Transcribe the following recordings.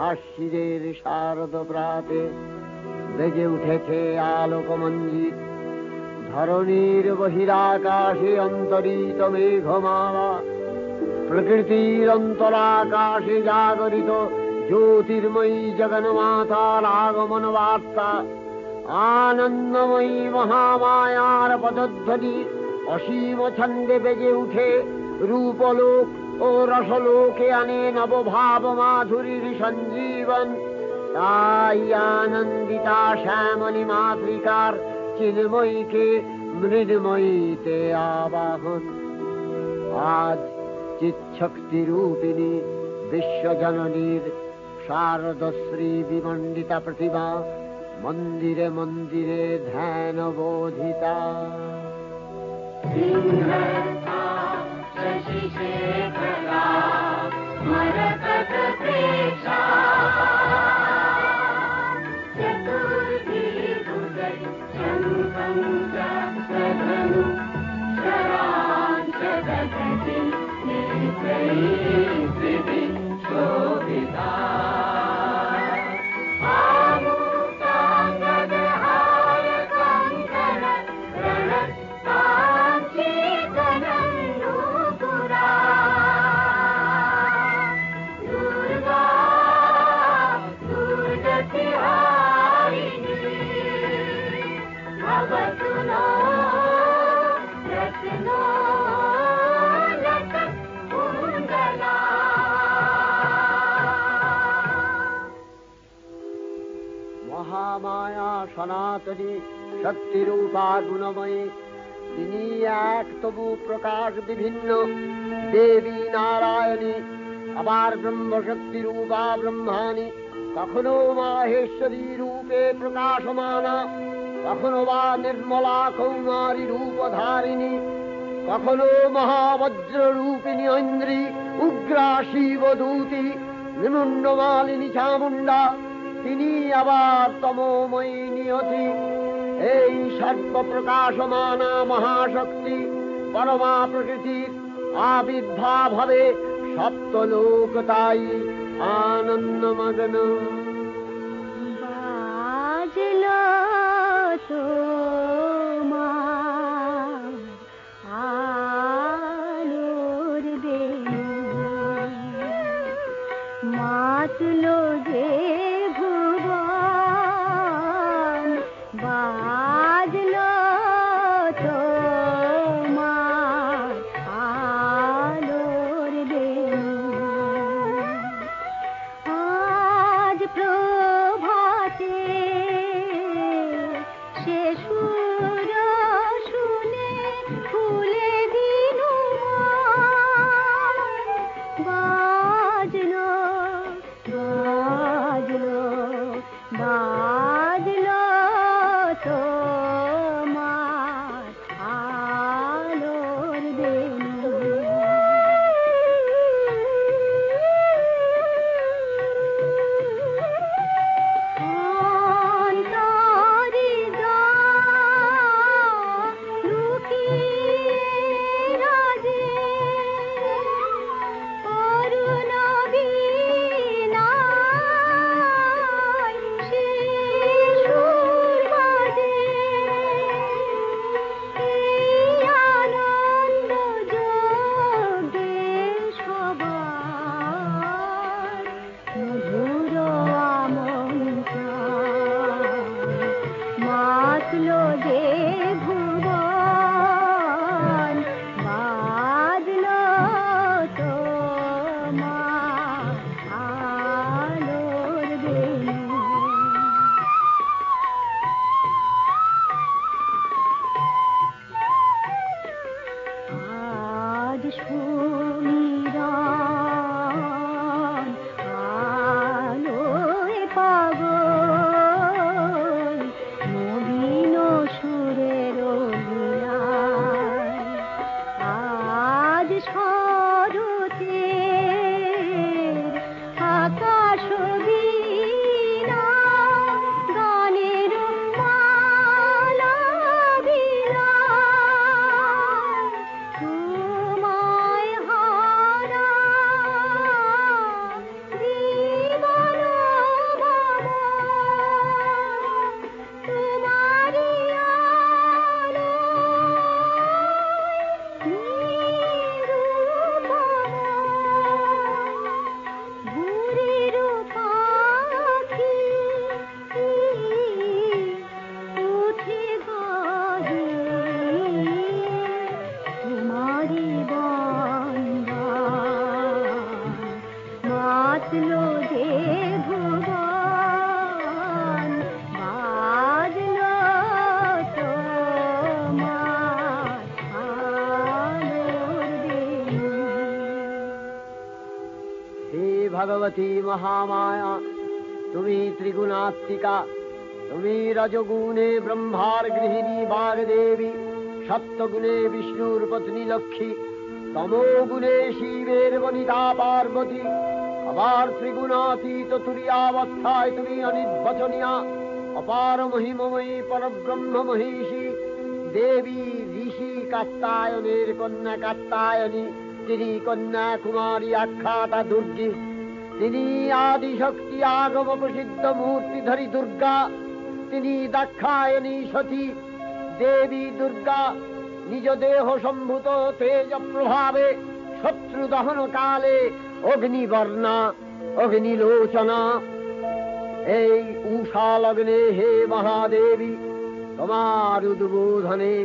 আশ্বিরের শারদ প্রাতে বেজে উঠেছে আলোকমঞ্জিত, ধরণীর বহিরাকাশে অন্তরিত মেঘমালা, প্রকৃতির অন্তরাকাশে জাগরিত জ্যোতির্ময়ী জগন্মাতার আগমন বার্তা, আনন্দময়ী মহামায়ার পদধ্বনি অসীম ছন্দে বেজে উঠে রূপলোক ও রসলোকে আনে নবভাব মাধুরীর সঞ্জীবন। তাই আনন্দিতা শ্যামলী মাতৃকার চিন্ময়ীকে মৃন্ময়ীতে আবাহন। আজ চিৎশক্তি রূপিণী বিশ্বজননীর শারদশ্রী বিমণ্ডিতা প্রতিমা মন্দিরে মন্দিরে ধ্যান বোধিতা। মহামায়া সনাতনী শক্তিরূপা গুণময়ী, তিনি এক তবু প্রকাশ বিভিন্ন দেবী নারায়ণী, আবার ব্রহ্মশক্তি রূপা ব্রহ্মাণী, কখনো মাহেশ্বরী রূপে প্রকাশমানা, কখনো বা নির্মলা কৌমারী রূপধারিণী, কখনো মহাবজ্র রূপিণী ঐন্দ্রী, উগ্রা শিবদূতি, নিমুন্ডমালিনী চামুণ্ডা, তিনি আবার তমোময়ী নিয়তি। এই সর্বপ্রকাশমানা মহাশক্তি পরমা প্রকৃতির আবির্ভাব হবে সপ্তলোক, তাই আনন্দমগ্ন। বাজলো তোমার আলোর বেণু, মাতলো যে ভুবন, বাজলো তোমার আলোর বেণু। আজ ভগবতী মহামায়া, তুমি ত্রিগুণাত্মিকা। তুমি রজগুণে ব্রহ্মার গৃহিণী বাগদেবী, সত্যগুণে বিষ্ণুর পত্নী লক্ষ্মী, তমোগুণে শিবের বনিতা পার্বতী, আবার ত্রিগুণাতীত তুরীয়াবস্থায় তুমি অনির্বচনীয়া, অপার মহিমময়ী পরব্রহ্ম মহিষী দেবী, ঋষি কাত্তায়নের কন্যা কাত্তায়নী, তিনি কন্যা কুমারী আখ্যাতা দুর্গী, তিনি আদিশক্তি আগম প্রসিদ্ধ মূর্তিধরী দুর্গা, তিনি দাক্ষায়ণী সতী দেবী দুর্গা। নিজ দেহ সম্ভূত তেজ প্রভাবে শত্রু দহন কালে অগ্নিবর্ণা অগ্নিলোচনা। এই উষা লগ্নে হে মহাদেবী, তোমার উদ্বোধনে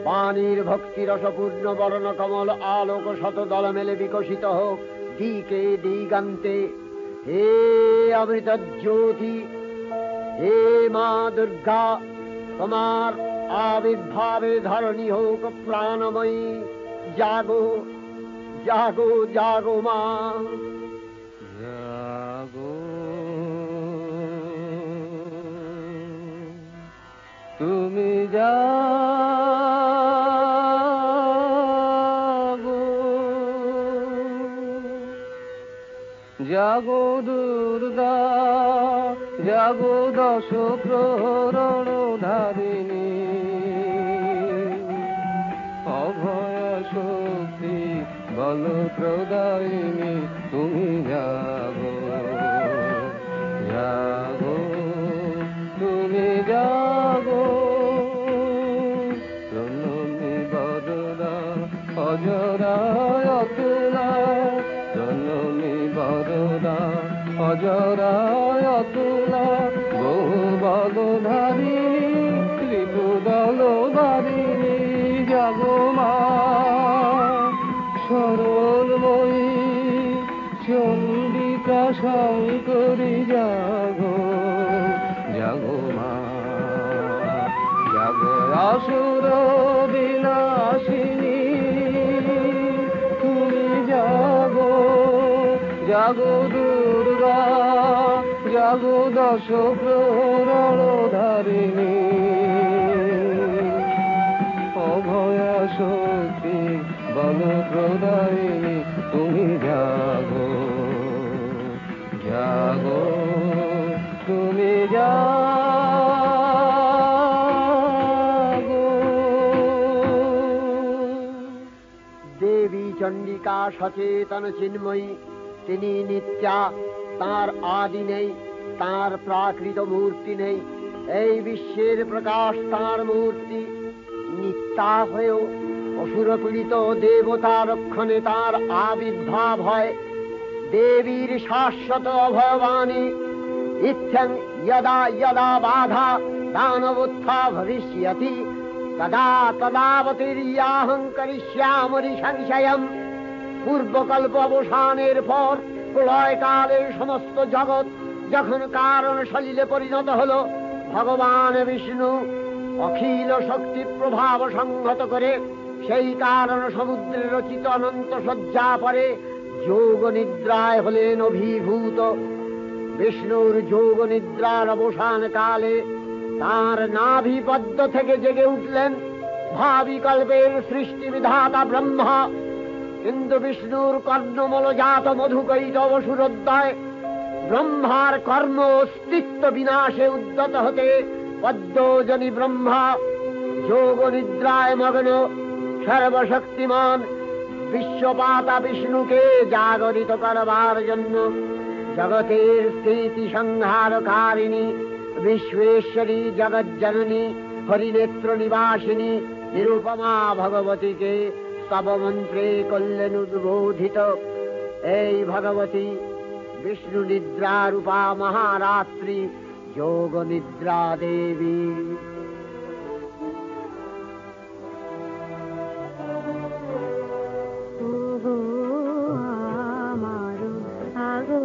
বাণীর ভক্তি রসপূর্ণ বর্ণ কমল আলোক শত দল মেলে বিকশিত হোক দিকে দিগান্তে। হে অমৃত জ্যোতি, হে মা দুর্গা, তোমার আবির্ভাবে ধরণী হোক প্রাণময়ী। জাগো জাগো জাগো মা, জাগো তুমি জাগো, জাগো দুর্গা, জাগো দশ প্রহরণ ধারিণী, অভয় শক্তি বল প্রদায়িনী, তুমি জাগো জাগো, তুমি জাগো। জননী বরদা অজরা অতুলা, জননী বরদা অজরা অতুলা, বহু বল ধারিণী ত্রিপুদল বারিণী, জাগো মা সরলময়ী চণ্ডিকা শঙ্করী, জাগো জাগো মা, জাগো আসুর বিনাশিনী, তুমি জাগো জাগো দুর্গা, জাগো দশ প্রহরণ ধারিণী, অভয়া শক্তি বল প্রদায়িনী, তুমি জাগো জাগো, তুমি জাগো। দেবী চণ্ডিকা সচেতন চিন্ময়ী, তিনি নিত্যা, তার আদি নেই, তার প্রাকৃত মূর্তি নেই। এই বিশ্বের প্রকাশ তার মূর্তি। নিত্যা হয়েও অসুরপীড়িত দেবতা রক্ষণে তার আবির্ভাব হয়। দেবীর শাশ্বত অভয়বাণী, ইত্যং যদা যদা বাধা দানবোত্থা ভবিষ্যতি, তদা তদাবতীর্যাহং করিষ্যামি সংশয়ম। পূর্বকল্প অবসানের পর প্রলয়কালে সমস্ত জগৎ যখন কারণ সলিলে পরিণত হল, ভগবান বিষ্ণু অখিল শক্তি প্রভাব সংহত করে সেই কারণ সমুদ্রে রচিত অনন্ত শয্যা পরে যোগ নিদ্রায় হলেন অভিভূত। বিষ্ণুর যোগ নিদ্রার অবসান কালে তার নাভিপদ্ম থেকে জেগে উঠলেন ভাবিকল্পের সৃষ্টি বিধাতা ব্রহ্মা। কিন্তু বিষ্ণুর কর্ণমলজাত মধুকৈত অসুরোদ্দয় ব্রহ্মার কর্ম অস্তিত্ব বিনাশে উদ্যত হতে পদ্মজনী ব্রহ্মা যোগ নিদ্রায় মগ্ন সর্বশক্তিমান বিশ্বপাতা বিষ্ণুকে জাগরিত করবার জন্য জগতের স্থিতি সংহারকারিণী বিশ্বেশ্বরী জগজ্জননী হরিনেত্র নিবাসিনী নিরুপমা ভগবতীকে স্তবমন্ত্রে করলেন উদ্বোধিত। এই ভগবতী বিষ্ণু নিদ্রা রূপা মহারাত্রি যোগ নিদ্রা দেবী। জাগো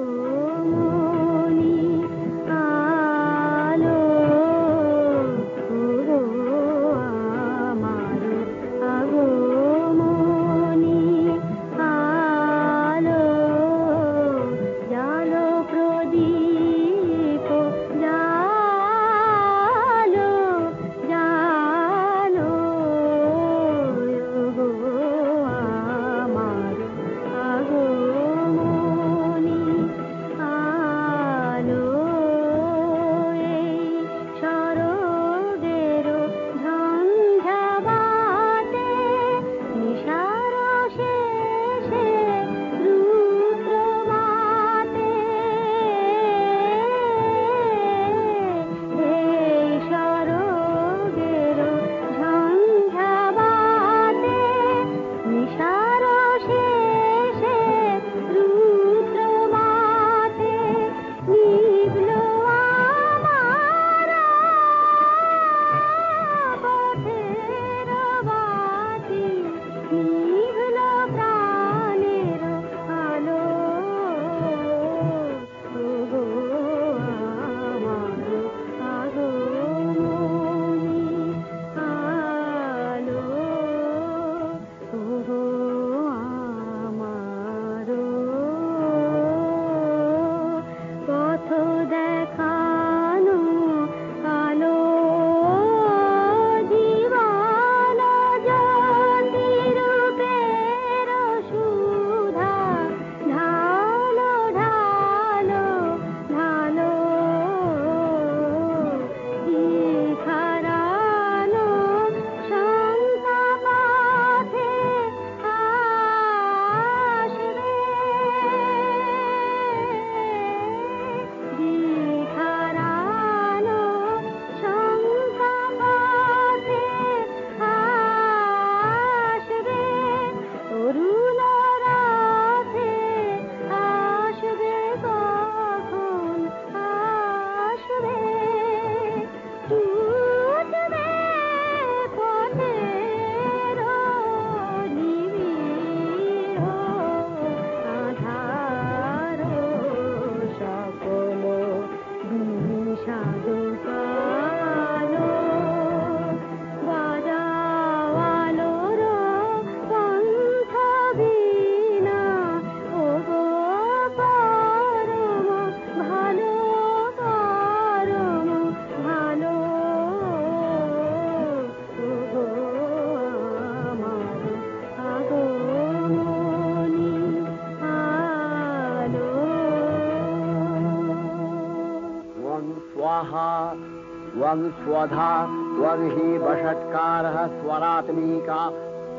त्वं स्वधा त्वं हि वषट्कारः स्वरात्मिका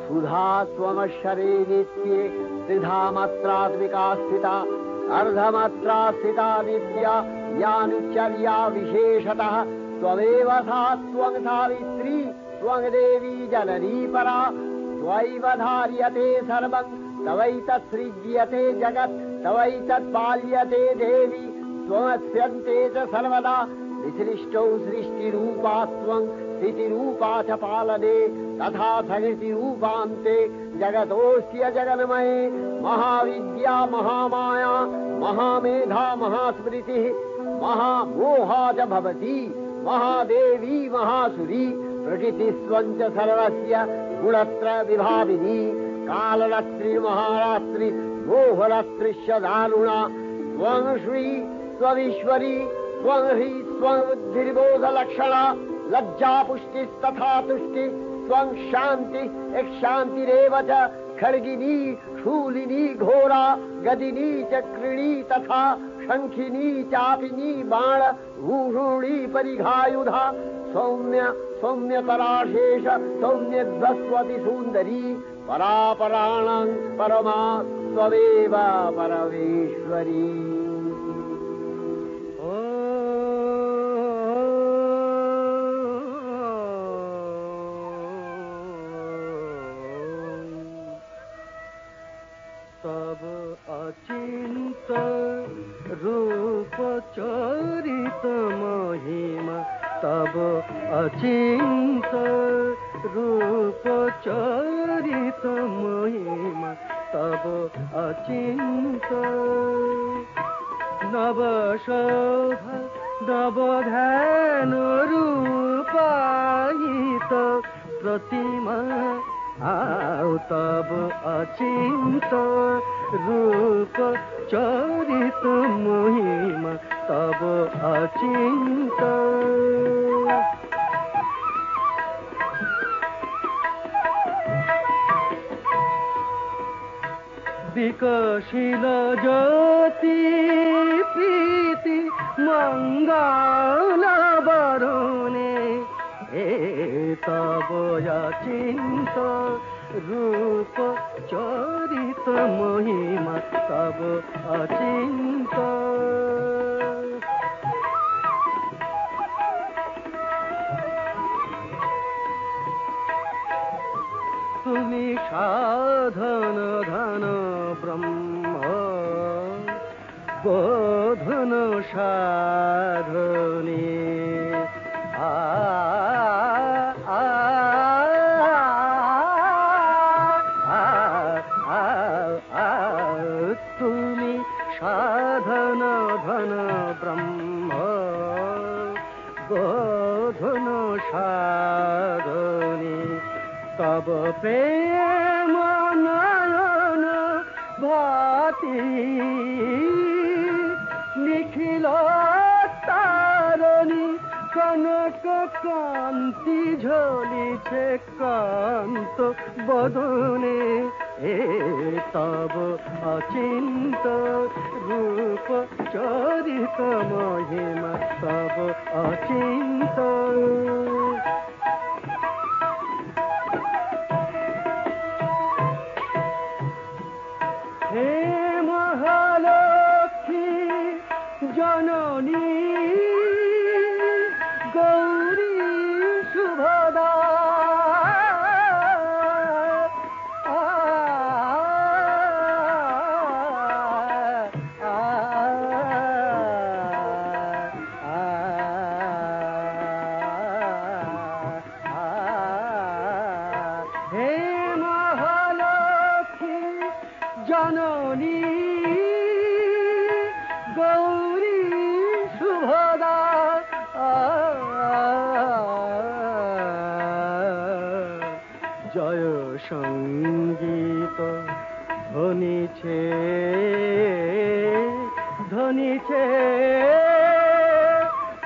सुधा त्वमक्षरे नित्ये त्रिधा मात्रात्मिका स्थिता अर्धमात्रा स्थिता नित्या यानुचर्या विशेषतः त्वमेव सा त्वं सावित्री त्वं देवी जननी परा त्वैव धार्यते सर्वं तवैतत्सृज्यते जगत् तवैतत्पाल्यते देवी त्वमस्यन्ते च सर्वदा विसृष्टौ सृष्टिरूपा त्वं स्थितिरूपा च पालने तथा सृष्टिरूपान्ते जगतोऽस्य जगन्मये महाविद्या महामाया महामेधा महास्मृतिः महामोहा च भवति महादेवी महासुरी प्रकृतिस्त्वं च सर्वस्य गुणत्रय विभाविनी कालरात्रि महारात्रि मोहरात्रिश्च दारुणा त्वं श्री त्वमीश्वरी त्वं ह्री त्वं बुद्धिर्बोधलक्षणा लज्जा पुष्टिस्तथा तुष्टि त्वं शान्ति शान्तिरेव च खड्गिनी शूलिनी घोरा गदिनी चक्रिणी तथा शंखिनी चापिनी बाण भूषुणी परिघायुधा सौम्य सौम्यतराशेष सौम्यध्वस्वति सुन्दरी परापराणां परमा त्वमेव परमेश्वरी। तब अचिंत रूप चरित महिमा तब अचिंत रूप चरित महिमा तब अचिंत नव शोभा नव ध्यान रूपायित प्रतिमा आओ तब अचिंत रूप चरित महिमा तब अचिंत विकसिल ज्योति प्रीति मंगल बरुणे तब अचिंत रूप चरित महिमा तब अचिंत तुमी साधन धन ब्रह्म बोधन साधने तुमी साधन धन ब्रह्म बोधन साधने तब प्रेम नयन भाति निखिल तारणी कनक कांति झलिছে कांत बदने तब अचिंत रूप चरित महिमा तब अचिंत हे महालक्ष्मी जननी गौरी शुभदा हे महालक्ष्मी जननी गौरी शुभदा जय संगीत ध्वनिছে ধ্বনিছে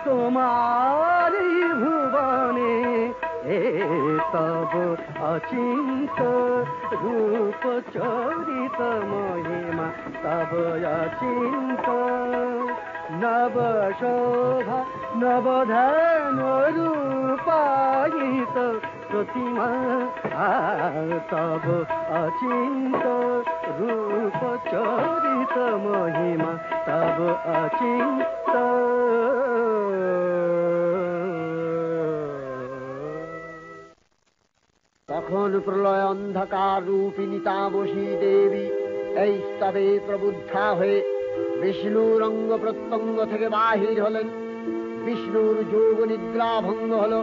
তোমারি ভুবনে तब अचिंत रूप चरित महिमा तब अचिंत নব শোভা নবধান রূপায়িত প্রতিমা তব অচিন্ত রূপ চরিত মহিমা তব অচিন্ত তখন প্রলয় অন্ধকার রূপিণী তামসী দেবী এই স্তবে প্রবুদ্ধা হয়ে বিষ্ণুর অঙ্গ প্রত্যঙ্গ থেকে বাহির হলেন। বিষ্ণুর যোগ নিদ্রা ভঙ্গ হল।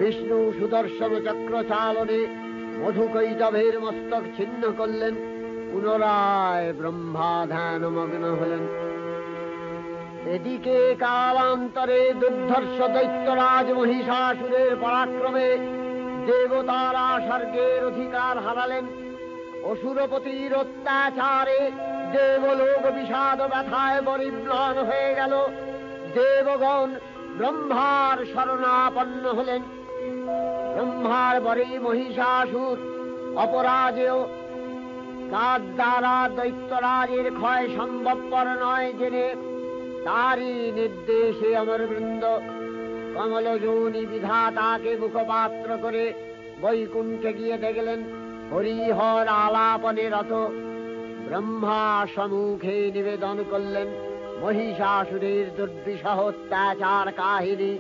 বিষ্ণু সুদর্শন চক্র চালনে মধুকৈটভের মস্তক ছিন্ন করলেন। পুনরায় ব্রহ্মা ধ্যানমগ্ন হলেন। এদিকে কালান্তরে দুর্ধর্ষ দৈত্যরাজ মহিষাসুরের পরাক্রমে দেবতারা স্বর্গের অধিকার হারালেন। অসুরপতির অত্যাচারে দেবলোক বিষাদ ব্যথায় পরিম্লান হয়ে গেল। দেবগণ ব্রহ্মার শরণাপন্ন হলেন। ব্রহ্মার পরে মহিষাসুর অপরাজেয়, তার দ্বারা দৈত্যরাজের ক্ষয় সম্ভবপর নয় জেনে তারই নির্দেশে অমরবৃন্দ কমলযোনি বিধাতাকে মুখপাত্র করে বৈকুণ্ঠে গিয়ে দেখলেন হরিহর আলাপনে রত। ব্রহ্মা সম্মুখে নিবেদন করলেন মহিষাসুরের দুর্বিষহ অত্যাচার কাহিনী।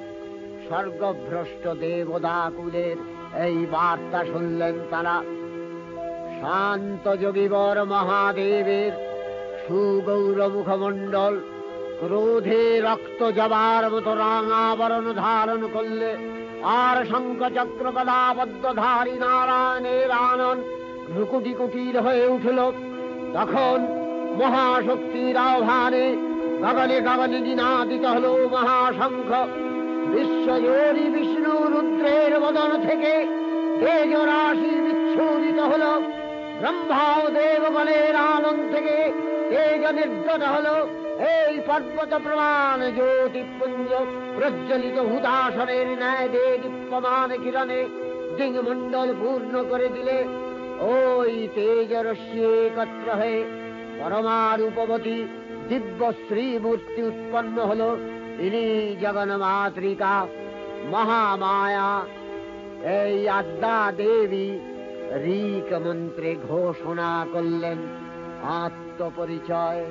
স্বর্গভ্রষ্ট দেবদাকুলের এই বার্তা শুনলেন তারা। শান্ত যোগীবর মহাদেবের সুগৌর মুখমণ্ডল ক্রোধে রক্ত জবার মতো রাঙাবরণ ধারণ করলে, আর শঙ্খ চক্র গদাবদ্ধধারী নারায়ণের আনন ভ্রুকুটি কুটির হয়ে উঠল। তখন মহাশক্তির আহ্বানে গগনে গগনে নিনাদিত হল মহাশঙ্খ। বিশ্বজোরি বিষ্ণু রুদ্রের বদন থেকে তেজ রাশি বিচ্ছুরিত হল। ব্রহ্মা ও দেবগণের আনন থেকে তেজ নির্গত হল। এই পর্বত প্রমাণ জ্যোতিপুঞ্জ প্রজ্বলিত হুদাসনের ন্যায় দীপ্যমান কিরণে দিংমণ্ডল পূর্ণ করে দিলে ওই তেজরশ্মি একত্র হয়ে পরমারূপবতী দিব্য শ্রীমূর্তি উৎপন্ন হল। ইনি জগন্মাতৃকা মহামায়া। এই আদ্যা দেবী ঋক মন্ত্রে ঘোষণা করলেন আত্মপরিচয়।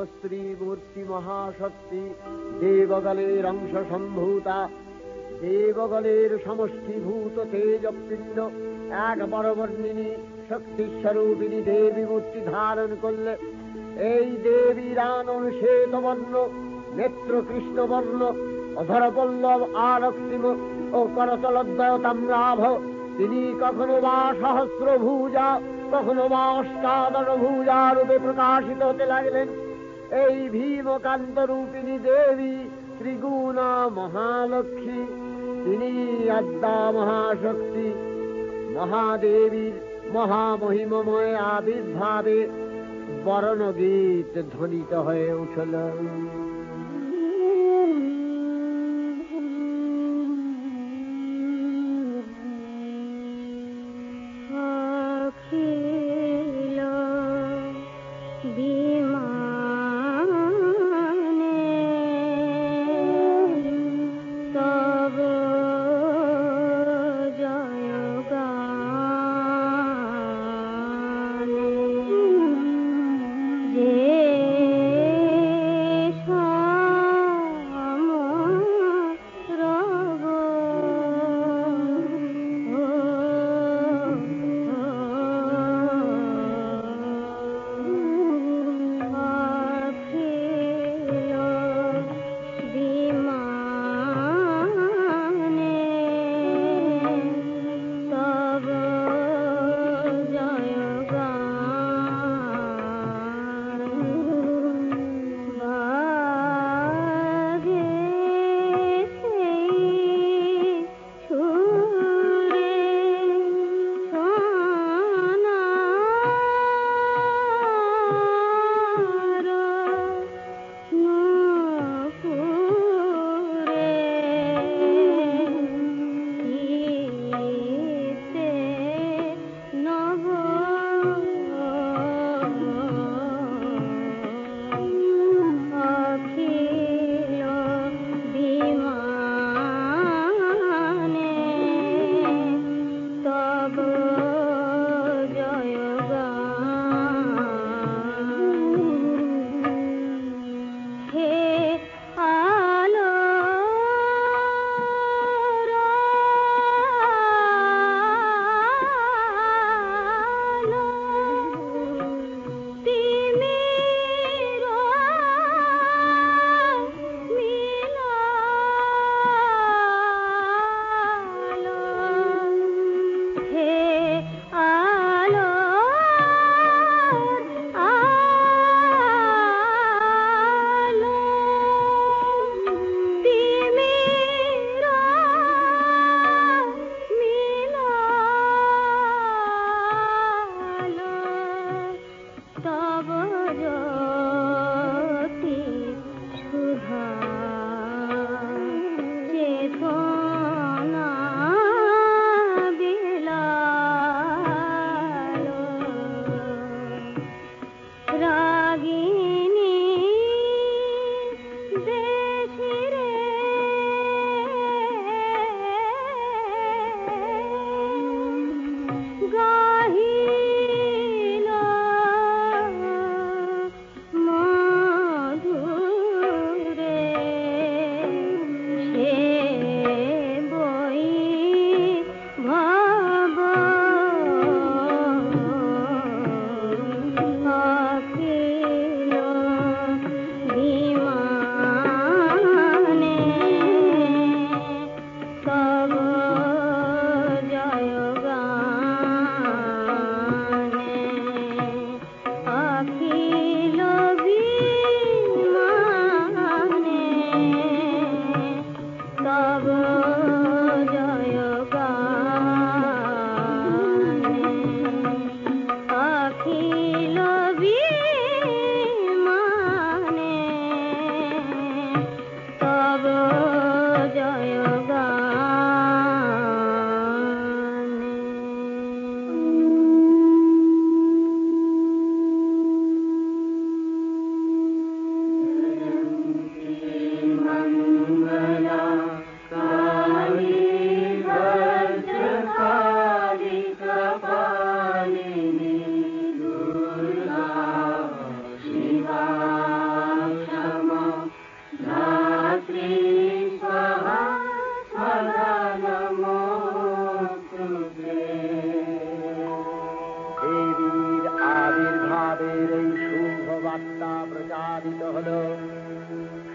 স্ত্রী মূর্তি মহাশক্তি, দেবগলের অংশ সম্ভূতা, দেবগলের সমষ্টিভূত তেজপিণ্ড এক বরবর্ণিনী শক্তিস্বরূপিণী দেবী মূর্তি ধারণ করলে এই দেবীর আনন শ্বেতবর্ণ, নেত্র কৃষ্ণবর্ণ, অধর পল্লব আরক্তিম ও করতলদ্বয় তাম্রাভ। তিনি কখনো বা সহস্রভুজা, কখনো বা অষ্টাদশভুজা রূপে প্রকাশিত হতে লাগলেন। এই ভীমকান্ত রূপিণী দেবী ত্রিগুণা মহালক্ষ্মী, তিনি আদ্যা মহাশক্তি। মহাদেবীর মহামহিমময় আবির্ভাবে বরণগীত ধ্বনিত হয়ে উঠল।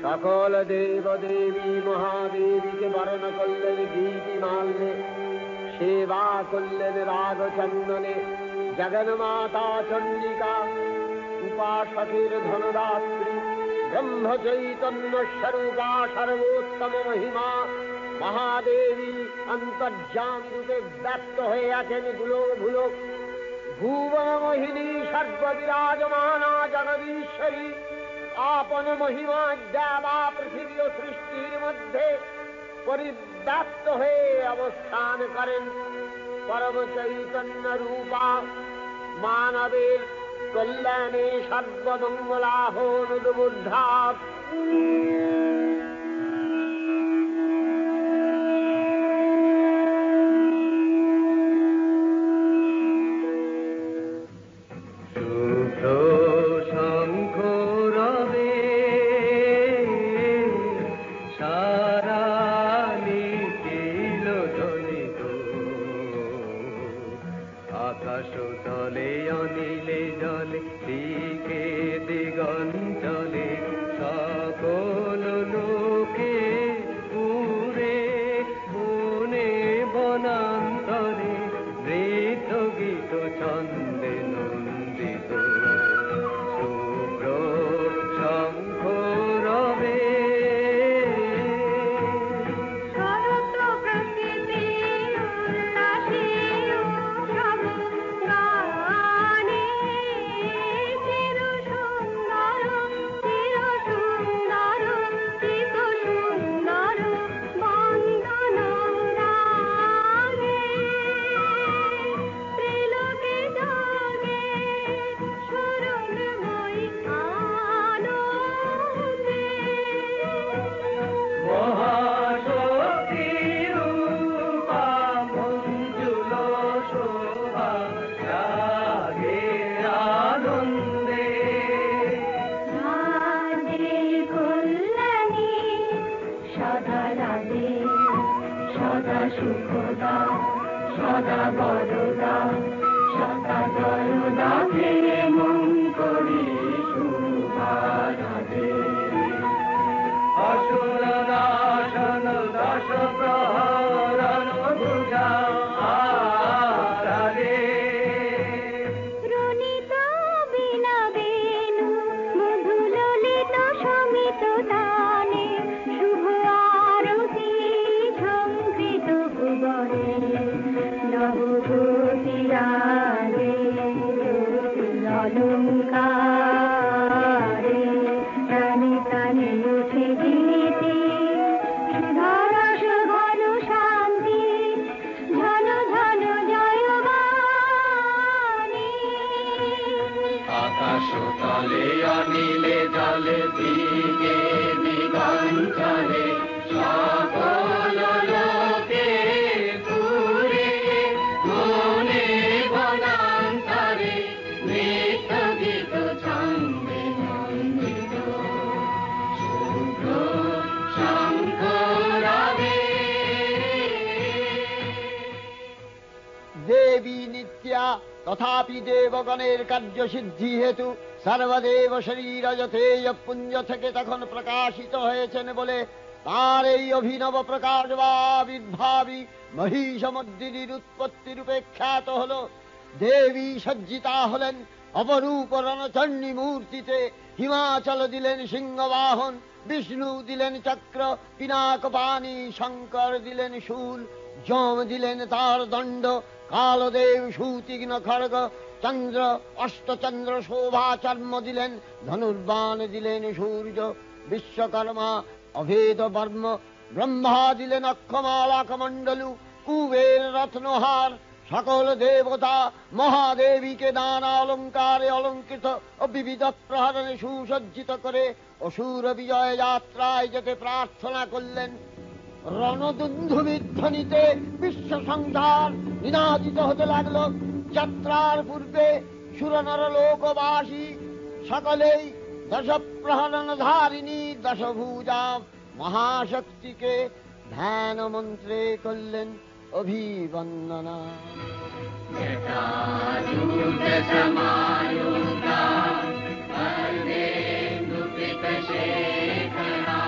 সকল দেব দেবী মহাদেবীকে বরণ করলেন গীতি মাল্যে, সেবা করলেন রাগ চন্দনে। জগন্মাতা চণ্ডিকা উপাসকের ধনদাত্রী, ব্রহ্ম চৈতন্য স্বরূপা সর্বোত্তম মহিমা মহাদেবী অন্তর্যামী রূপে ব্যক্ত হয়ে আছেন দুলোক ভুলোক। ভুবন মোহিনী সর্ববিরাজমানা জগদীশ্বরী আপন মহিমা দেবা পৃথিবী ও সৃষ্টির মধ্যে পরিব্যাপ্ত হয়ে অবস্থান করেন। পরম চৈতন্য রূপা মানবের কল্যাণে সর্বমঙ্গলাহনুদ্বুদ্ধা। আকাশ তলে অনিলে জলে দিকে দিগঞ্চলে সকল লোকে পুরে বনে বনান্তরে নৃত্য গীত ছন্দে নন্দিত শুভ্র শঙ্খ রবে। সুখদা সদা বরদা সদা জয়দা ফিরে মন করি শুভারাধে। অসুর নাশন দশ প্রহরণ বুঝা আরাধে। রুনিত বিনা বেণু মধু ললিত সমিত তানে শুভ আরতি ঝঙ্কৃত ভুবনে নবভূতিরাগে অলঙ্কারে টানে টানে উঠে গীতি সুধারস ঘন শান্তি ঝন ঝন জয়বাণী। আকাশ তলে অনিলে জলে দিকে দিগঞ্চলে সকল লোকে পুরে বনে বনান্তরে নৃত্য গীত ছন্দে নন্দিত শুভ্র শঙ্খ রবে। দেবী নিত্যা তথাপি দেবগণের কার্যসিদ্ধি হেতু সর্বদেব শরীর যথেয় পুঞ্জ থেকে তখন প্রকাশিত হয়েছেন বলে তার এই অভিনব প্রকাশ বা আবির্ভাবী মহিষমর্দিনীর উৎপত্তি রূপে খ্যাত হল। দেবী সজ্জিতা হলেন অপরূপ রণচণ্ডী মূর্তিতে। হিমাচল দিলেন সিংহবাহন, বিষ্ণু দিলেন চক্র পিনাকপাণি, শঙ্কর দিলেন শূল, যম দিলেন তার দণ্ড, কালদেব সুতীক্ষ্ণ খড়গ, চন্দ্র অষ্টচন্দ্র শোভা চর্ম দিলেন, ধনুর্বাণ দিলেন সূর্য, বিশ্বকর্মা অভেদ বর্ম, ব্রহ্মা দিলেন অক্ষমালা কমণ্ডলু, কুবের রত্নহার। সকল দেবতা মহাদেবীকে নানা অলঙ্কারে অলঙ্কৃত ও বিবিধ প্রহরণে সুসজ্জিত করে অসুর বিজয় যাত্রায় যেতে প্রার্থনা করলেন। রণদুন্ধুবিধ্বনিতে বিশ্ব সংসার নিনাদিত হতে লাগলো। যাত্রার পূর্বে সুরনর লোকবাসী সকলেই দশ প্রহরণ ধারিণী দশভুজা মহাশক্তিকে ধ্যান মন্ত্রে করলেন অভিবন্দনা। শেখরা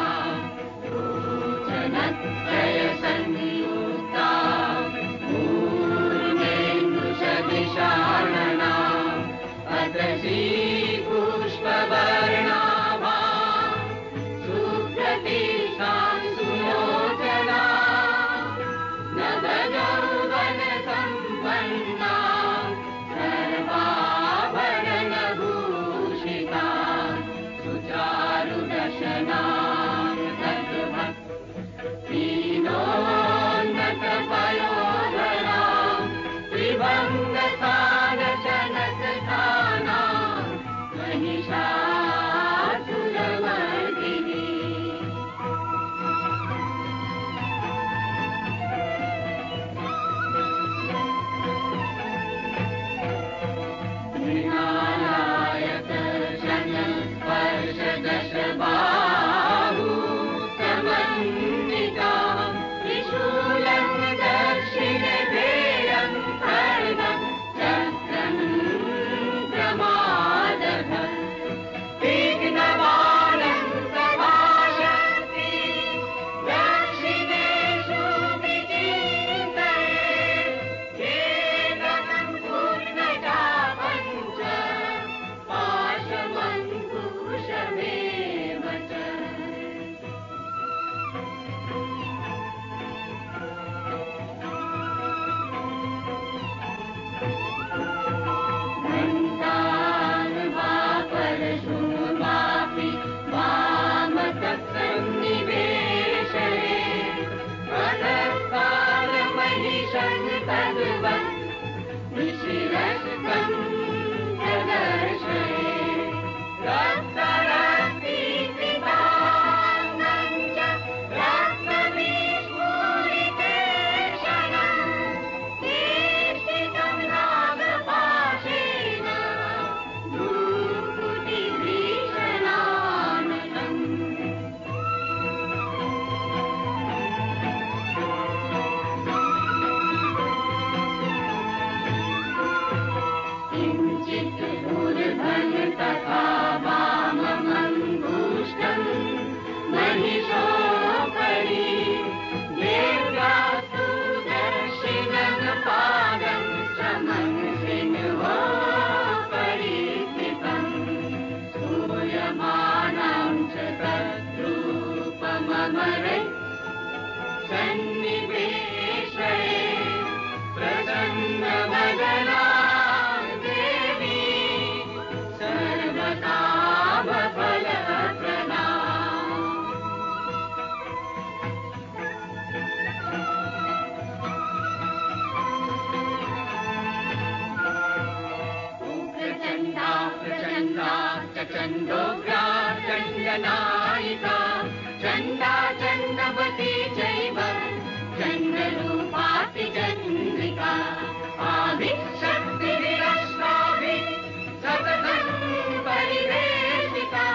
चन्दोग्रा चण्डनायिका चण्डा चण्डवती चैव चण्डरूपाति चन्द्रिका आदिशक्तिरस्माभिः सततं परिवेशिता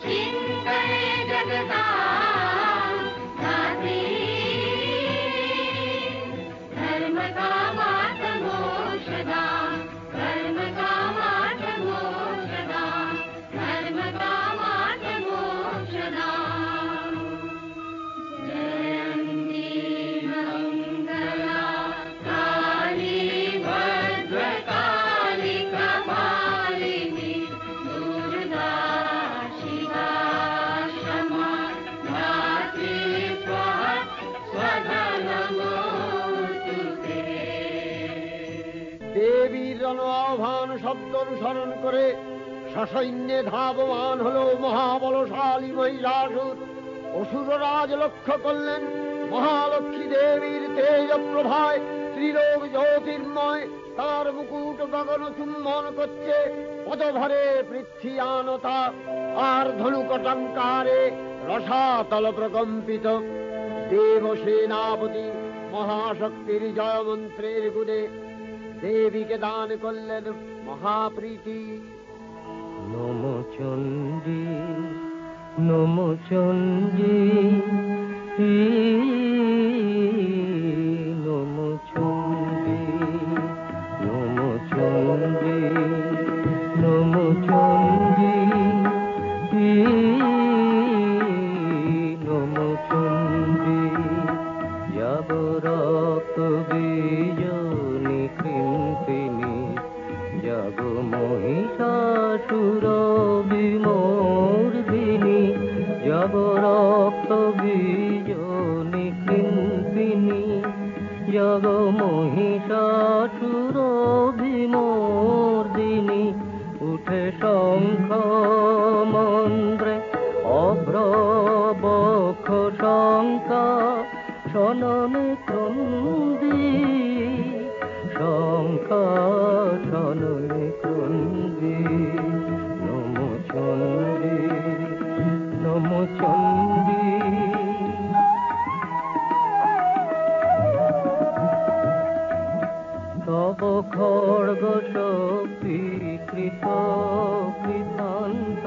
चिन्तये जगतां धात्री धर्मकामार्थमोक्षदा धर्मकामार्थमोक्षदा धर्मकामार्थमोक्षदा जयन्ती मङ्गला काली भद्रकाली कपालिनी दुर्गा शिवा क्षमा धात्री स्वाहा स्वधा नमोस्तुते। দেবীর জন আহ্বান শব্দ অনুসরণ করে সসৈন্যে ধাবমান হল মহাবলশালী মহিষাসুর। অসুররাজ লক্ষ্য করলেন মহালক্ষ্মী দেবীর তেজ প্রভায় ত্রিলোক জ্যোতির্ময়, তার মুকুট গগন চুম্বন করছে, পদভরে পৃথ্বীয়ানতা আর ধনুকটঙ্কারে রসাতল প্রকম্পিত। দেব সেনাপতি মহাশক্তির জয় মন্ত্রের গুণে দেবীকে দান করলেন মহাপ্রীতি। নমো চণ্ডী নমো চণ্ডী নমো চণ্ডী নমো চণ্ডী নমো চণ্ডী নমো চণ্ডী যাব রক্ত বীজনি কৃন্তিনি যাব মহিষাসুর বিমর্দিনী যাব রক্ত বীজনি কৃন্তিনি যাব মহিষাসুর বিমর্দিনী উঠে শঙ্খ মন্ত্রে অভ্রবক্ষ শঙ্কা শননে ক্রন্দী শঙ্কা শননে ক্রন্দী। নমো চণ্ডী নমো চণ্ডী তব খড়গ শক্তি কৃত কৃতান্ত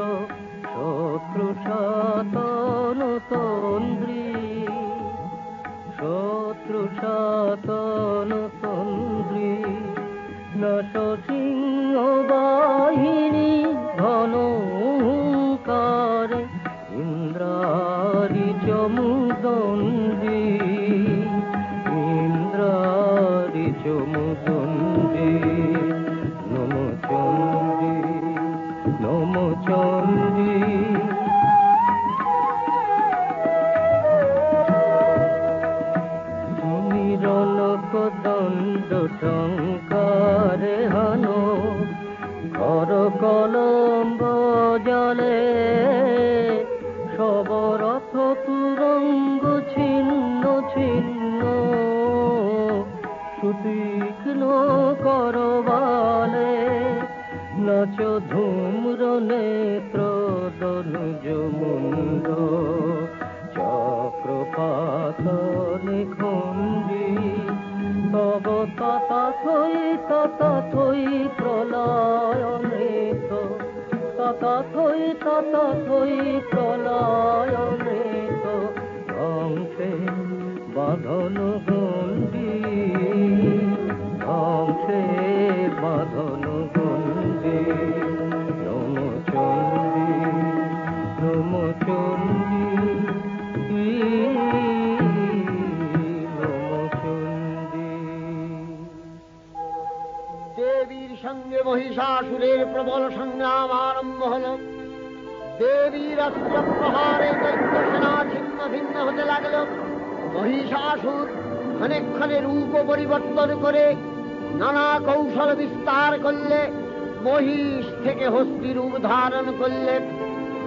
শত্রু সাতন তন্দ্রী শত্রু সাতন তন্দ্রী নশ সিংহ বাহিনী ঘনকার ইন্দ্রারি চমুদণ্ডী ইন্দ্রারি চমুদণ্ডী। নমো চণ্ডী নমো চণ্ডী সুমিরন কদণ্ড টঙ্কারে হানো কর কলম্ব জলে সবরথ তুরঙ্গ ছিন্ন ছিন্ন সুতীক্ষ্ণ করবালে নাচ ধূম্র নেত্র দনুজ মুন্ড চক্রপাত নিখণ্ডী তব তথাথই প্রলয়নেত তথাথই প্রলয়নেত ধ্বংসে বাঁধন গণ্ডী ধ্বংসে বাঁধন গণ্ডী। নমো চণ্ডী নমো চণ্ডী নমো চণ্ডী। দেবীর সঙ্গে মহিষাসুরের প্রবল সংগ্রাম আরম্ভ হল। দেবীর অস্ত্র প্রহারে দৈত্য সেনা ছিন্ন ভিন্ন হতে লাগল। মহিষাসুর ক্ষণে ক্ষণে রূপ পরিবর্তন করে নানা কৌশল বিস্তার করলে মহিষ থেকে হস্তি রূপ ধারণ করলে।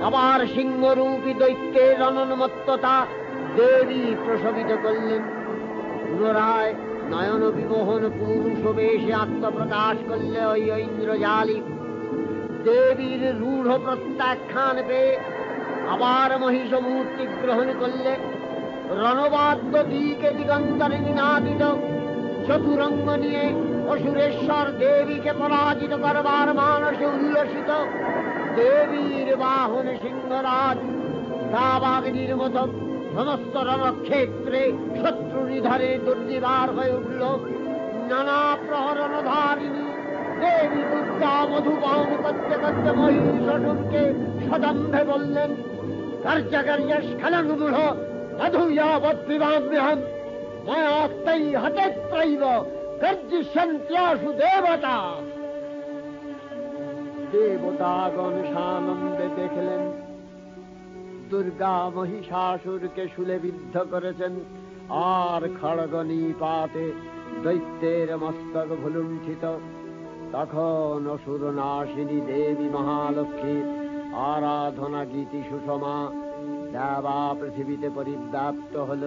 আবার সিংহরূপী দৈত্যের অনন্মত্ততা দেবী প্রশমিত করলেন। পুনরায় নয়ন বিমোহন পুরুষ বেশে আত্মপ্রকাশ করলে ওই ঐন্দ্রজালী। দেবীর রূঢ় প্রত্যাখ্যান পেয়ে আবার মহিষ মূর্তি গ্রহণ করলে রণবাদ্য দিকে দিগন্তরে নিনাদিত চতুরঙ্গ নিয়ে অসুরেশ্বর দেবীকে পরাজিত করবার মানসে উল্লসিত। দেবীর বাহন সিংহরাজ দাবাগ্নির মতো সমস্ত রণক্ষেত্রে শত্রু নিধনে দুর্নিবার হয়ে উঠল। নানা প্রহরণধারিণী দেবী দুর্গা মধুপান করতে করতে মহিষাসুরকে সদম্ভে বললেন, কার্যকার্য স্খলনমূঢ় মধুয়াবদ্বিবাম্যহম ময়াস্তৈ হতেত্রৈব গর্জিষ্যন্ত্যাসু দেবতা। দেবতাগণ সানন্দে দেখলেন দুর্গা মহিষাসুরকে শূলে বিদ্ধ করেছেন, আর খড়গ নিপাতে দৈত্যের মস্তক ভুলুণ্ঠিত। তখন অসুর নাশিনী দেবী মহালক্ষ্মীর আরাধনা গীতি সুষমা দেবা পৃথিবীতে পরিব্যাপ্ত হল।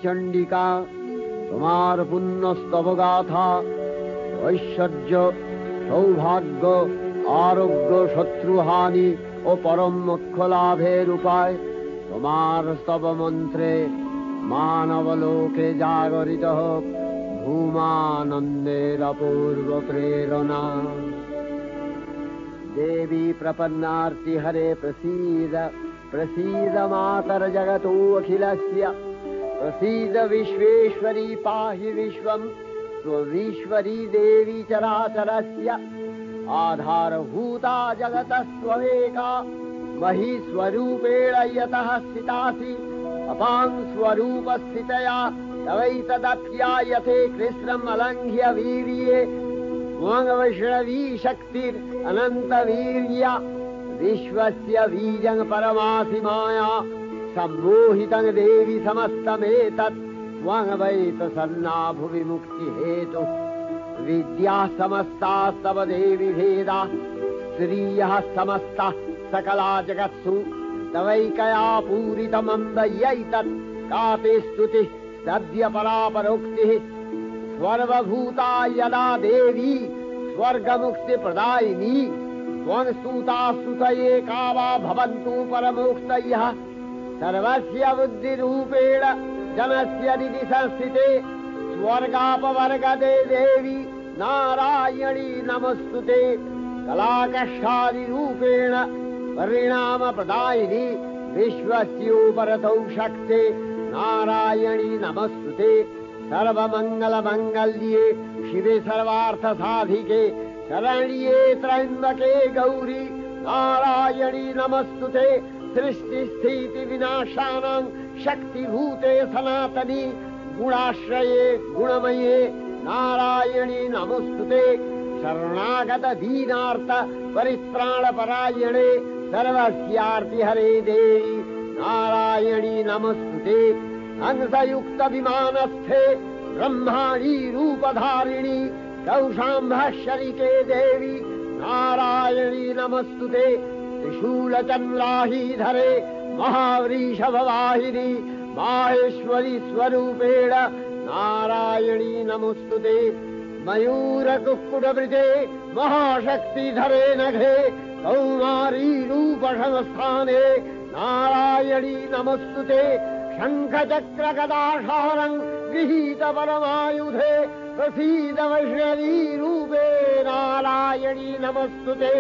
চণ্ডিকা, তোমার পুণ্য স্তবগাথা, ঐশ্বর্য, সৌভাগ্য, আরোগ্য, শত্রুহানি ও পরম মোক্ষ লাভের উপায়, তোমার স্তব মন্ত্রে মানবলোকে জাগরিত হোক ভূমানন্দের অপূর্ব প্রেরণা। देवी प्रपन्नार्ति हरे प्रसीद प्रसीद मातर्जगतोऽखिलस्य प्रसीद विश्वेश्वरी पाहि विश्वं त्वमीश्वरी देवी चराचरस्य आधारभूता जगतस्त्वमेका महीस्वरूपेण यतः स्थितासि अपां स्वरूपस्थितया तवैतदप्यायते कृष्णम् अलङ्घ्य वीर्ये वैष्णवी शक्तिरनन्तवीर्या विश्वस्य बीजं परमासि माया सम्मोहितं देवि समस्तमेतत् त्वमवैतसन्ना भुवि मुक्तिहेतु विद्या समस्तास्तव देवि भेदा स्त्रियः समस्ता सकला जगत्सु तवैकया पूरितमम्बयैतत् का ते स्तुतिः सद्य परापरोक्तिः सर्वभूता यदा देवी स्वर्गमुक्तिप्रदायिनी त्वं स्तुता स्तुतये का वा भवन्तु परमोक्तयः सर्वस्य बुद्धिरूपेण जनस्य हृदि संस्थिते स्वर्गापवर्गदे देवी नारायणी नमस्तुते कलाकष्टादिरूपेण परिणामप्रदायिनी विश्वस्योपरतौ शक्ते नारायणी नमस्तुते सर्वमङ्गलमङ्गल्ये शिवे सर्वार्थसाधिके शरण्ये त्र्यम्बके गौरी नारायणी नमस्तुते सृष्टिस्थितिविनाशानां शक्तिभूते सनातनी गुणाश्रये गुणमये नारायणी नमस्तुते शरणागत दीनार्थ परित्राणपरायणे सर्वस्यार्तिहरे देवी नारायणी नमस्तुते हंसयुक्त विमानस्थे ब्रह्माणी रूपधारिणी कौशाम्भशरिके देवी नारायणी नमस्तुते त्रिशूलचन्द्राहीधरे महावृषभवाहिनी माहेश्वरी स्वरूपेण नारायणी नमस्तुते मयूरकुक्कुटवृते महाशक्तिधरे नघे कौमारी रूपसंस्थाने नारायणी नमस्तुते शङ्खचक्रगदाशारं गृहीत परमायुधे प्रसीद वैष्णवी रूपे नारायणी नमस्तुते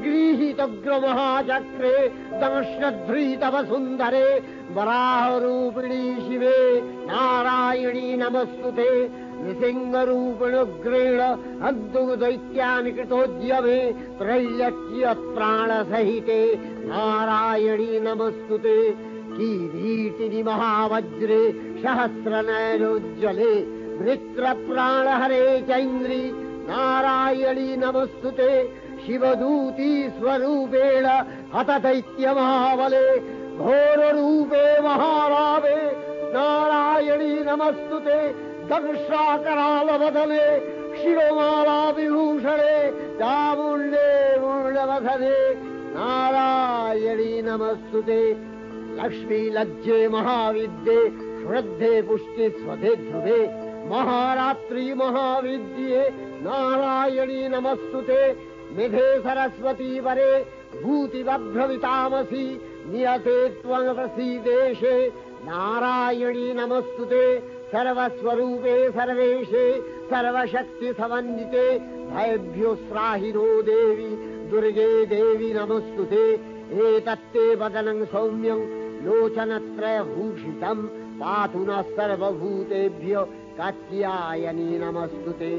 गृहीतग्रमहाचक्रे दंश्नध्रीतवसुन्धरे वराहरूपिणी शिवे नारायणी नमस्तुते नृसिंहरूपिणुग्रेण हन्तुदैत्यानि कृतोद्यमे त्रैलक्ष्यप्राणसहिते नारायणी नमस्तुते किरीटिनि महावज्रे सहस्रनयनोज्ज्वले वृत्रप्राणहरे चैन्द्री नारायणी नमस्तुते शिवदूती स्वरूपेण हतदैत्यमहाबले घोररूपे महारावे नारायणी नमस्तुते दंशाकरालवदने शिरोमाला विभूषणे चामुण्डे मूर्णवसने नारायणी नमस्तुते लक्ष्मी लज्जे महाविद्ये श्रद्धे पुष्टे स्वधे ध्रुवे महारात्रि महाविद्ये नारायणी नमस्तुते निधे सरस्वती वरे भूतिवभ्रमितामसि नियते त्वं प्रसीदेशे नारायणी नमस्तुते सर्वस्वरूपे सर्वेशे सर्वशक्तिसमन्विते भयभ्यो त्राहिनो देवी दुर्गे देवी नमस्तुते एतत्ते वदनं सौम्यं लोचनत्रयभूषितं पातु नः सर्वभूतेभ्यो कात्यायनी नमस्तुते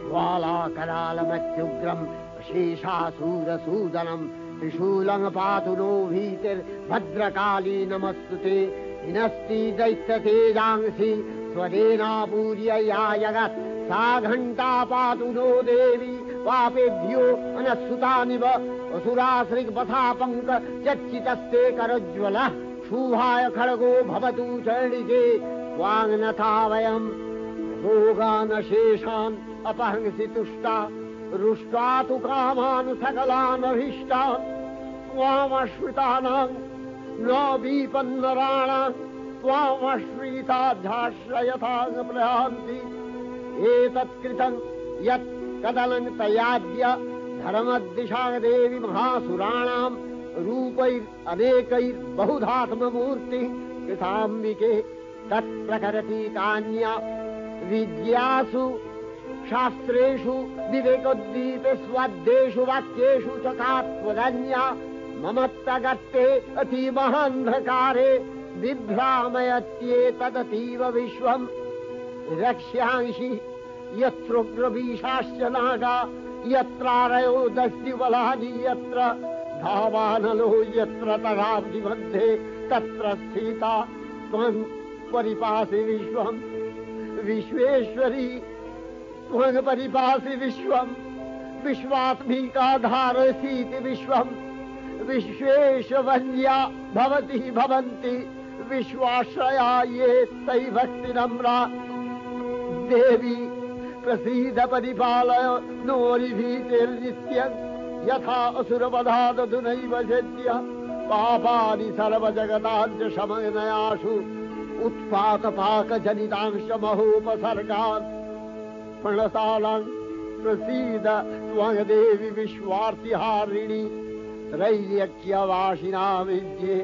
ज्वालाकरालमत्युग्रं शेषासूरसूदनं त्रिशूलं पातु नो भीतिर्भद्रकाली नमस्तुते हिनस्ति दैत्यतेजांसि स्वदेनापूर्य या जगत् सा घण्टा पातु नो देवी पापेभ्यो अनस्सुतानिव असुराश्रिपथापङ्क चच्चितस्ते करज्ज्वलः शुभाय खड्गो भवतु चण्डिके वाङ्नथा वयं भोगानशेषान् अपहंसि तुष्टा रुष्टा तु कामान् सकलानभीष्टान् त्वामश्रितानां न विपन्नराणां त्वामश्रिताध्याश्रयथां प्रयान्ति एतत्कृतं यत् कदनं तयाद्य धर्मदिशां देवी महासुराणां रूपैरनेकैर्बहुधात्ममूर्तिः कृताम्बिके तत्प्रकरति कान्या विद्यासु शास्त्रेषु विवेकोद्दीपे स्वाद्येषु वाक्येषु च का त्वदन्या ममत्तगत्ते अतीमहान्धकारे बिभ्रामयत्येतदतीव विश्वम् रक्ष्यांसि यत्रोग्रवीशाश्च नागा यत्रारयो दस्युबलानि यत्र धावानलो यत्र तगाब्धि मध्ये तत्र स्थिता त्वं परिपासि विश्वम् विश्वेश्वरी त्वं परिपासि विश्वम् विश्वात्मिका धारसीति विश्वम् विश्वेशवन्या भवति भवन्ति विश्वाश्रया ये तै भक्ति नम्रा देवी प्रसीद परिपालय नोरिभीतिर्नित्यं यथा असुरवधादधुनैव सद्य पापानि सर्वजगताञ्च शमनयासु उत्पातपाकजनितांश महोपसर्गान् प्रणशालां प्रसीद त्वं देवी विश्वार्तिहारिणि त्रैलोक्यवासिना विद्ये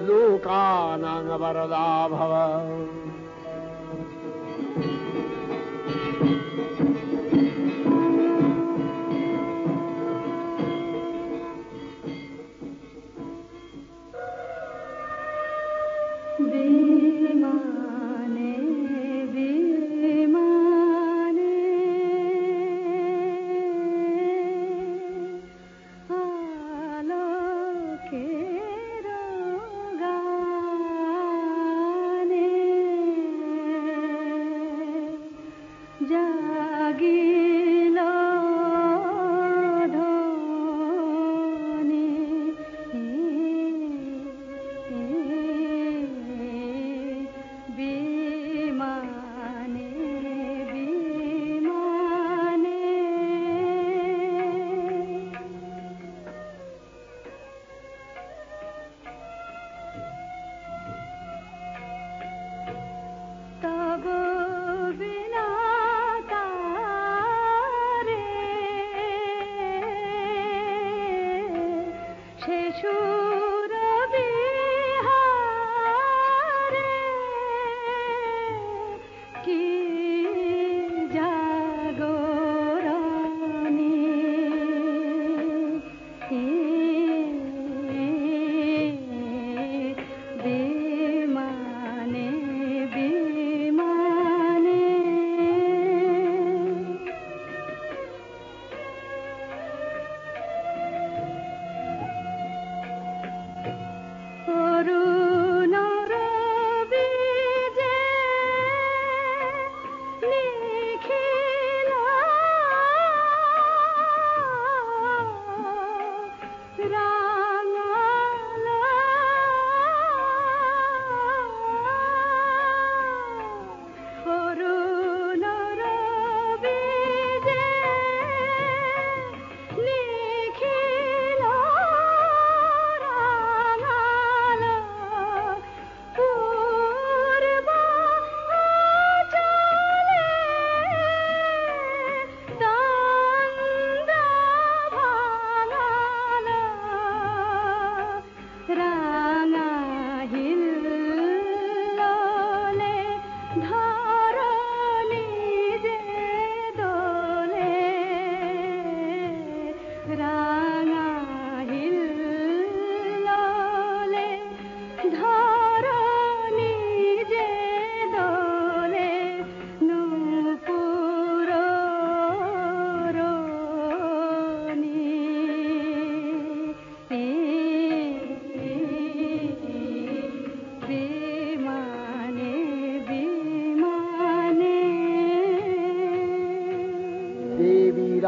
लोकानां वरदा भव। विमाने विमाने आलोकेर गाने जागिलो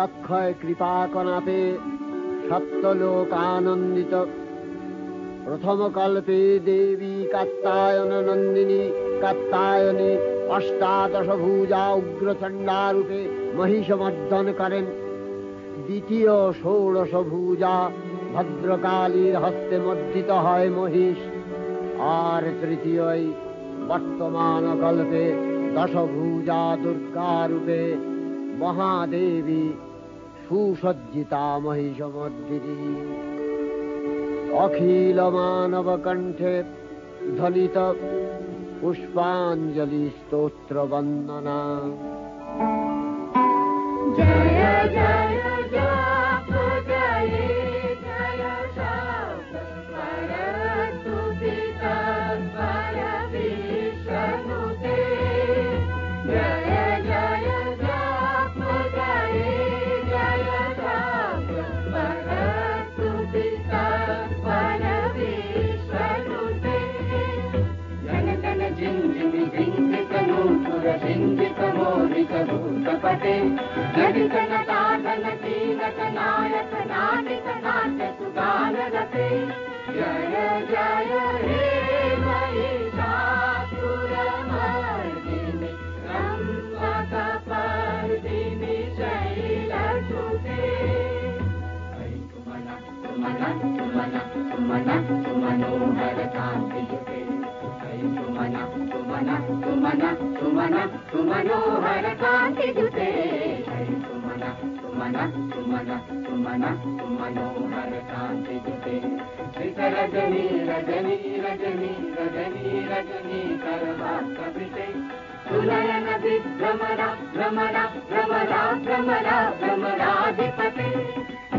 অক্ষয় কৃপা কনাপে সপ্তলোকানন্দিত প্রথম কল্পে দেবী কাত্যায়ন নন্দিনী কাত্যায়নী অষ্টাদশ ভুজা উগ্রচণ্ডা রূপে মহিষমর্দন করেন। দ্বিতীয় ষোড়শ ভুজা ভদ্রকালীর হস্তে মর্দিত হয় মহিষ। আর তৃতীয় বর্তমান কল্পে দশভুজা দুর্গা রূপে মহাদেবী সুসজ্জিতা মহিষমর্দিনী। অখিল মানব কণ্ঠে ধ্বনিত পুষ্পাঞ্জলি স্তোত্র বন্দনা। জয় জয় জপ জয় জয় সব भूतपते जडितन साधन कीलक नायक नाटिक नाट्य सुगानरते जय जय हे महिषासुरमर्दिनि रम्भकपर्दिनि शैलसुते सुमनोहर कान्तियुते सुमनोहर कान्तियुते सुमनोहर कान्तियुते रजनी रजनी रजनी रजनी रजनी करवाकपिते सुनयन विभ्रमरा भ्रमरा भ्रमरा भ्रमरा भ्रमराधिपते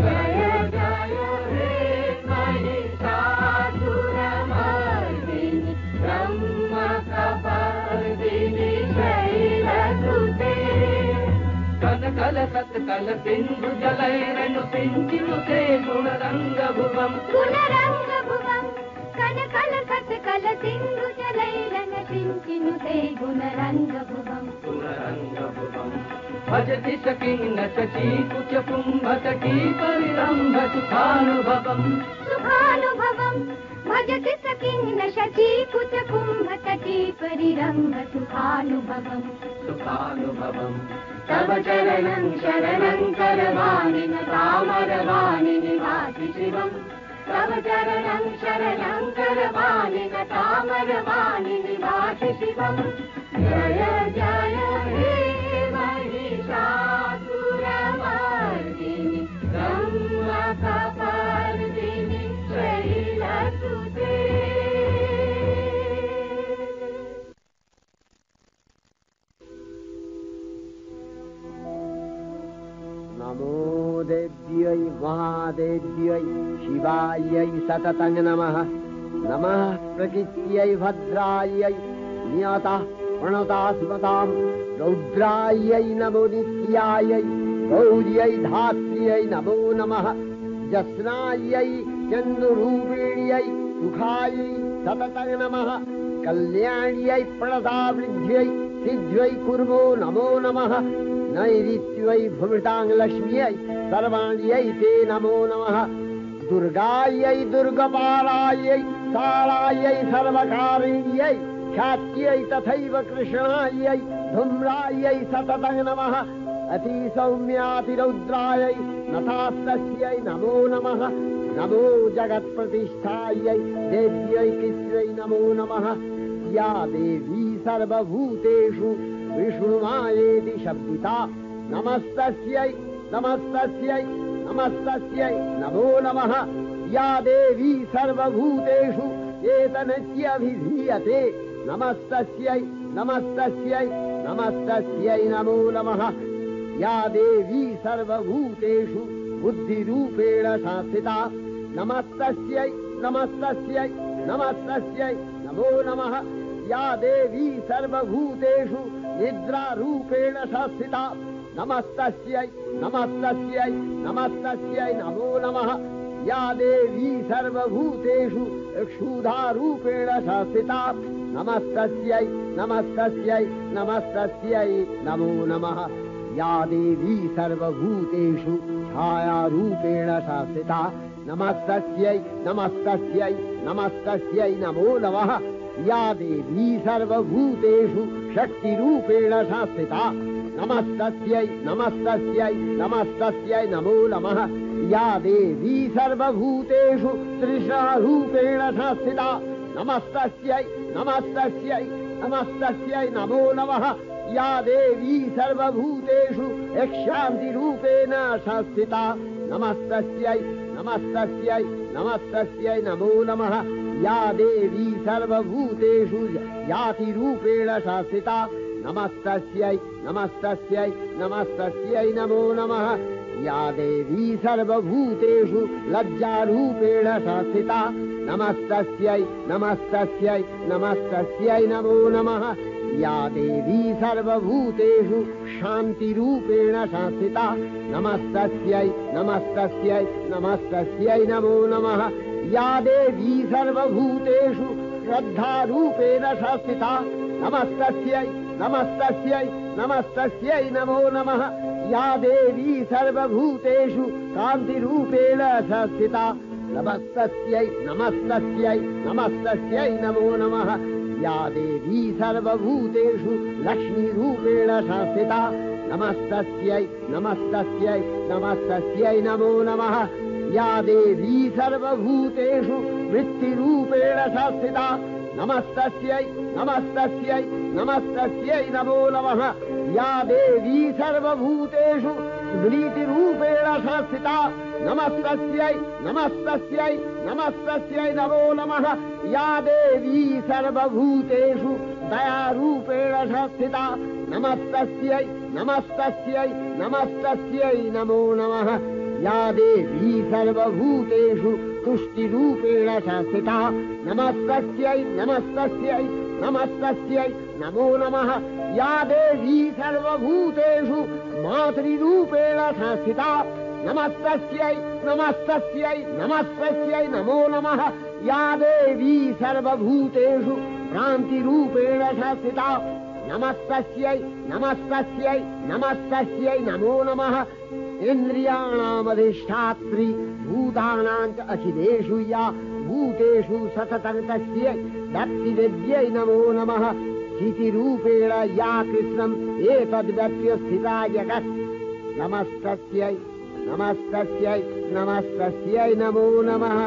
जय जय हे महिषासुरमर्दिनि रम्भकपर्दिनि शैलसुते कल सत्कल सिंधु जलैरनु सिंचिनुते गुणरंगभुवम् कनकल सत्कल सिंधु जलैरनु सिंचिनुते गुणरंगभुवम् भजति सकिन्न शची कुच कुंभतटी परिरंभ सुखानुभवम् भजति सकिन्न शची कुच कुंभतटी परिरंभ सुखानुभवम् तव चरणं शरणं करवाणि तामरवाणि निवासि शिवम् तव चरणं शरणं करवाणि तामरवाणि निवासि शिवम् जय जय हे महिषासुरमर्दिनि रम्भकपर्दिनि शैलसुते नमो देव्यै महादेव्यै शिवायै सततं नमः नमः प्रकृत्यै भद्रायै नियतः प्रणता स्मतां रौद्रायै नमो नित्यायै गौर्यै धात्र्यै नमो नमः जस्नायै चन्द्ररूपिण्यै सुखायै सततं नमः कल्याण्यै प्रणतावृद्ध्यै सिद्ध्यै कुर्मो नमो नमः नैऋत्यै भूमितां लक्ष्म्यै सर्वाण्यै ते नमो नमः दुर्गायै दुर्गपालायै कालायै सर्वकारिण्यै ख्यात्यै तथैव कृष्णायै धूम्रायै सततं नमः अतिसौम्यातिरौद्रायै नतास्तस्यै नमो नमः नमो जगत्प्रतिष्ठायै देव्यै कृष्ण्यै नमो नमः या देवी सर्वभूतेषु विष्णुमायेति शब्दिता नमस्तस्यै नमस्तस्यै नमस्तस्यै नमो नमः या देवी सर्वभूतेषु एतनत्यभिधीयते नमस्तस्यै नमस्तस्यै नमस्तस्यै नमो नमः या देवी सर्वभूतेषु बुद्धिरूपेण संस्थिता नमस्तस्यै नमस्तस्यै नमस्तस्यै नमो नमः या देवी सर्वभूतेषु निद्रारूपेण संस्थिता नमस्तस्यै नमस्तस्यै नमस्तस्यै नमो नमः या देवी सर्वभूतेषु क्षुधारूपेण संस्थिता नमस्तस्यै नमस्तस्यै नमस्तस्यै नमो नमः या देवी सर्वभूतेषु छायारूपेण संस्थिता नमस्तस्यै नमस्तस्यै नमस्तस्यै नमो नमः या देवी सर्वभूतेषु शक्तिरूपेण संस्थिता नमस्तस्यै नमस्तस्यै नमस्तस्यै नमो नमः या देवी सर्वभूतेषु तृष्णारूपेण संस्थिता नमस्तस्यै नमस्तस्यै नमस्तस्यै नमो नमः या देवी सर्वभूतेषु शान्तिरूपेण संस्थिता नमस्तस्यै नमस्तस्यै नमस्तस्यै नमो नमः या देवी सर्वभूतेषु यातिरूपेण संस्थिता नमस्तस्यै नमस्तस्यै नमस्तस्यै नमो नमः या देवी सर्वभूतेषु लज्जारूपेण संस्थिता नमस्तस्यै नमस्तस्यै नमस्तस्यै नमो नमः या देवी सर्वभूतेषु शान्तिरूपेण संस्थिता नमस्तस्यै नमस्तस्यै नमस्तस्यै नमो नमः या देवी सर्वभूतेषु श्रद्धारूपेण संस्थिता नमस्तस्यै नमस्तस्यै नमस्तस्यै नमो नमः या देवी सर्वभूतेषु कान्तिरूपेण संस्थिता नमस्तस्यै नमस्तस्यै नमस्तस्यै नमो नमः या देवी सर्वभूतेषु लक्ष्मीरूपेण संस्थिता नमस्तस्यै नमस्तस्यै नमस्तस्यै नमो नमः या देवी सर्वभूतेषु वृत्तिरूपेण संस्थिता नमस्तस्यै नमस्तस्यै नमस्तस्यै नमो नमः या देवी सर्वभूतेषु स्मृतिरूपेण संस्थिता नमस्तस्यै नमस्तस्यै नमस्तस्यै नमो नमः या देवी सर्वभूतेषु दयारूपेण संस्थिता नमस्तस्यै नमस्तस्यै नमस्तस्यै नमो नमः या देवी सर्वभूतेषु तुष्टिरूपेण संस्थिता नमस्तस्यै नमस्तस्यै नमस्तस्यै नमो नमः या देवी सर्वभूतेषु मातृरूपेण संस्थिता नमस्तस्यै नमस्तस्यै नमस्तस्यै नमो नमः या देवी सर्वभूतेषु भ्रान्तिरूपेण संस्थिता नमस्तस्यै नमस्तस्यै नमस्तस्यै नमो नमः इन्द्रियाणामधिष्ठात्री भूतानां च अखिलेषु या भूतेषु सततं तस्यै भक्तिविद्यै नमो नमः स्थितिरूपेण या कृष्णम् एतद्व्यप्य स्थिता जगत् नमस्तस्यै नमस्तस्यै नमस्तस्यै नमो नमः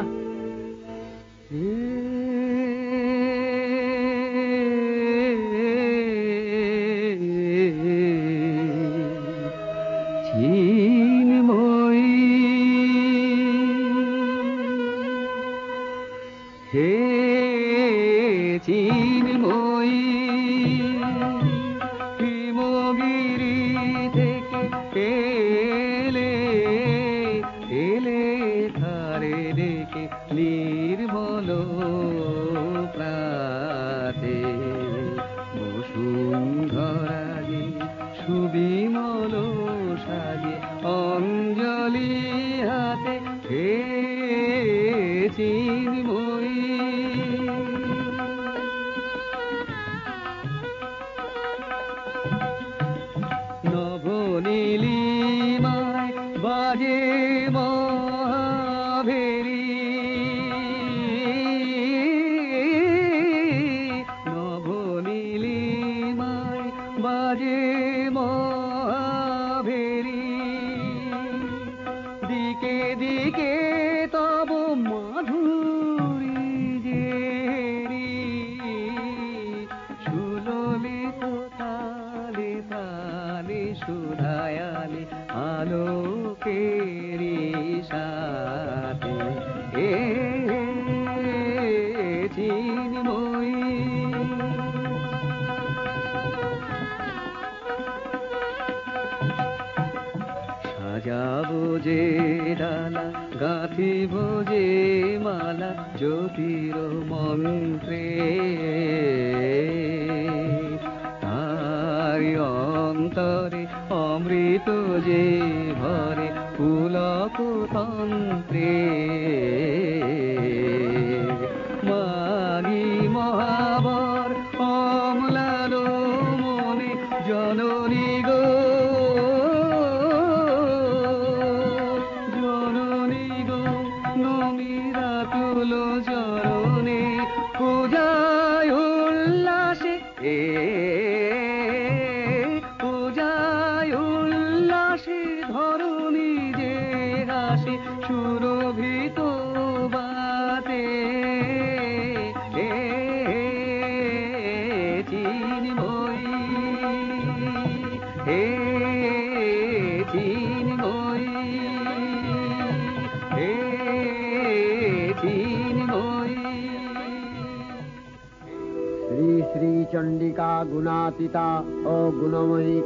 चंडिका गुणातीता अगुणमयी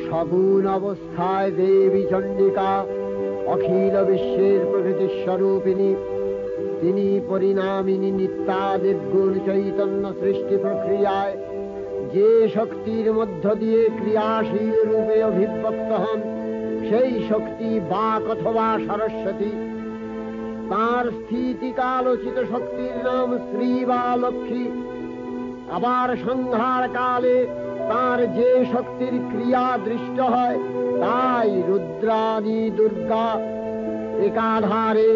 सगुण अवस्थाय देवी चंडिका अखिल विश्वेर प्रकृति स्वरूपिणी तिनी परिणामिनी नित्या निर्गुण चैतन्य सृष्टि प्रक्रियाय जे शक्तिर मध्य दिए क्रियाशील रूपे अभिव्यक्त हन সেই শক্তি বাক অথবা সরস্বতী তার স্থিতিকালোচিত শক্তির নাম শ্রী বা লক্ষ্মী আবার সংহার কালে তার যে শক্তির ক্রিয়া দৃষ্ট হয় তাই রুদ্রাণী দুর্গা একাধারে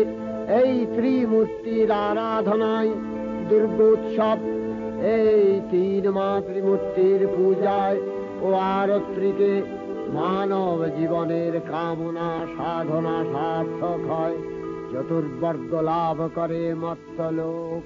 এই ত্রিমূর্তির আরাধনায় দুর্গোৎসব এই তিন মাতৃমূর্তির পূজায় ও আরত্রিকে মানব জীবনের কামনা সাধনা সার্থক হয়, চতুর্বর্গ লাভ করে মত্তলোক।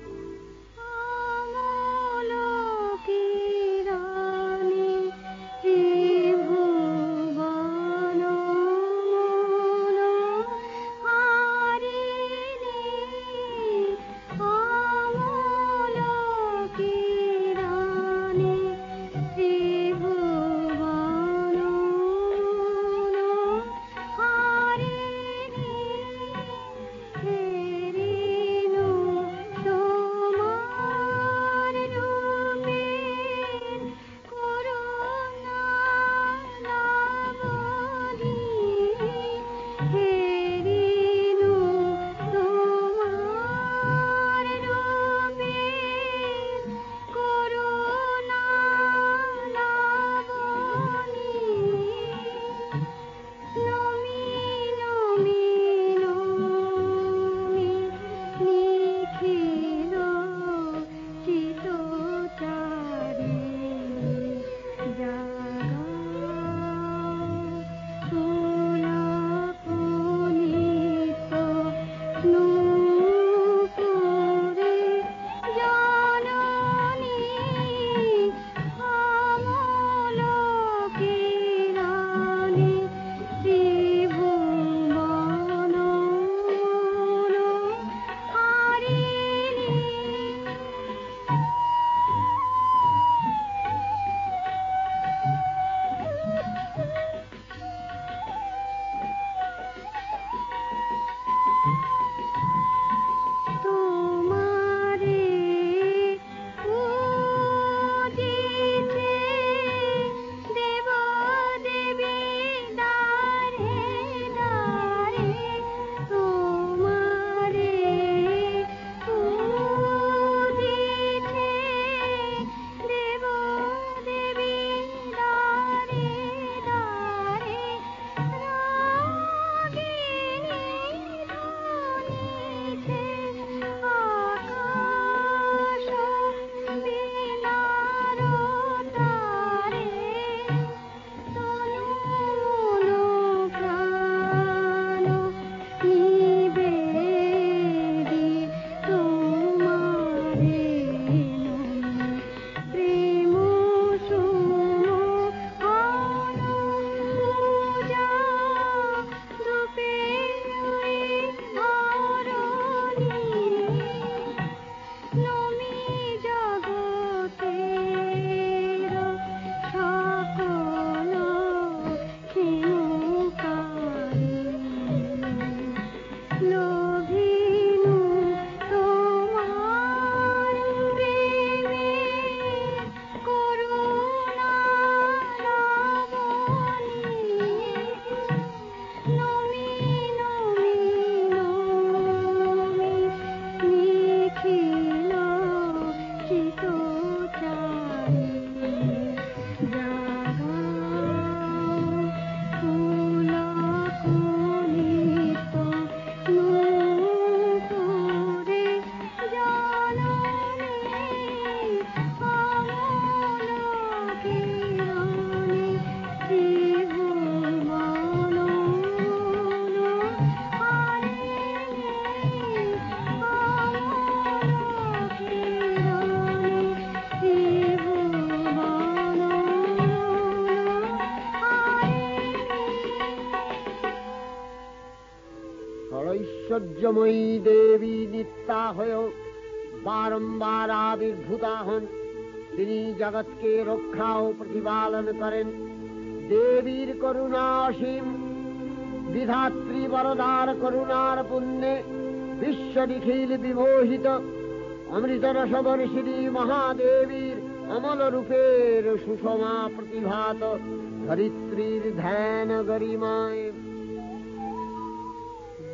ঐশ্বর্যময়ী দেবী নিত্যা হয়েও বারম্বার আবির্ভূতা হন। তিনি জগৎকে রক্ষা ও প্রতিপালন করেন। দেবীর করুণা অসীম, বিধাত্রী বরদার করুণার পুণ্যে বিশ্ব নিখিল বিমোহিত। অমৃতরসবর্ষিণী মহাদেবীর অমল রূপের সুষমা প্রতিভাত ধরিত্রীর ধ্যান গরিমায়।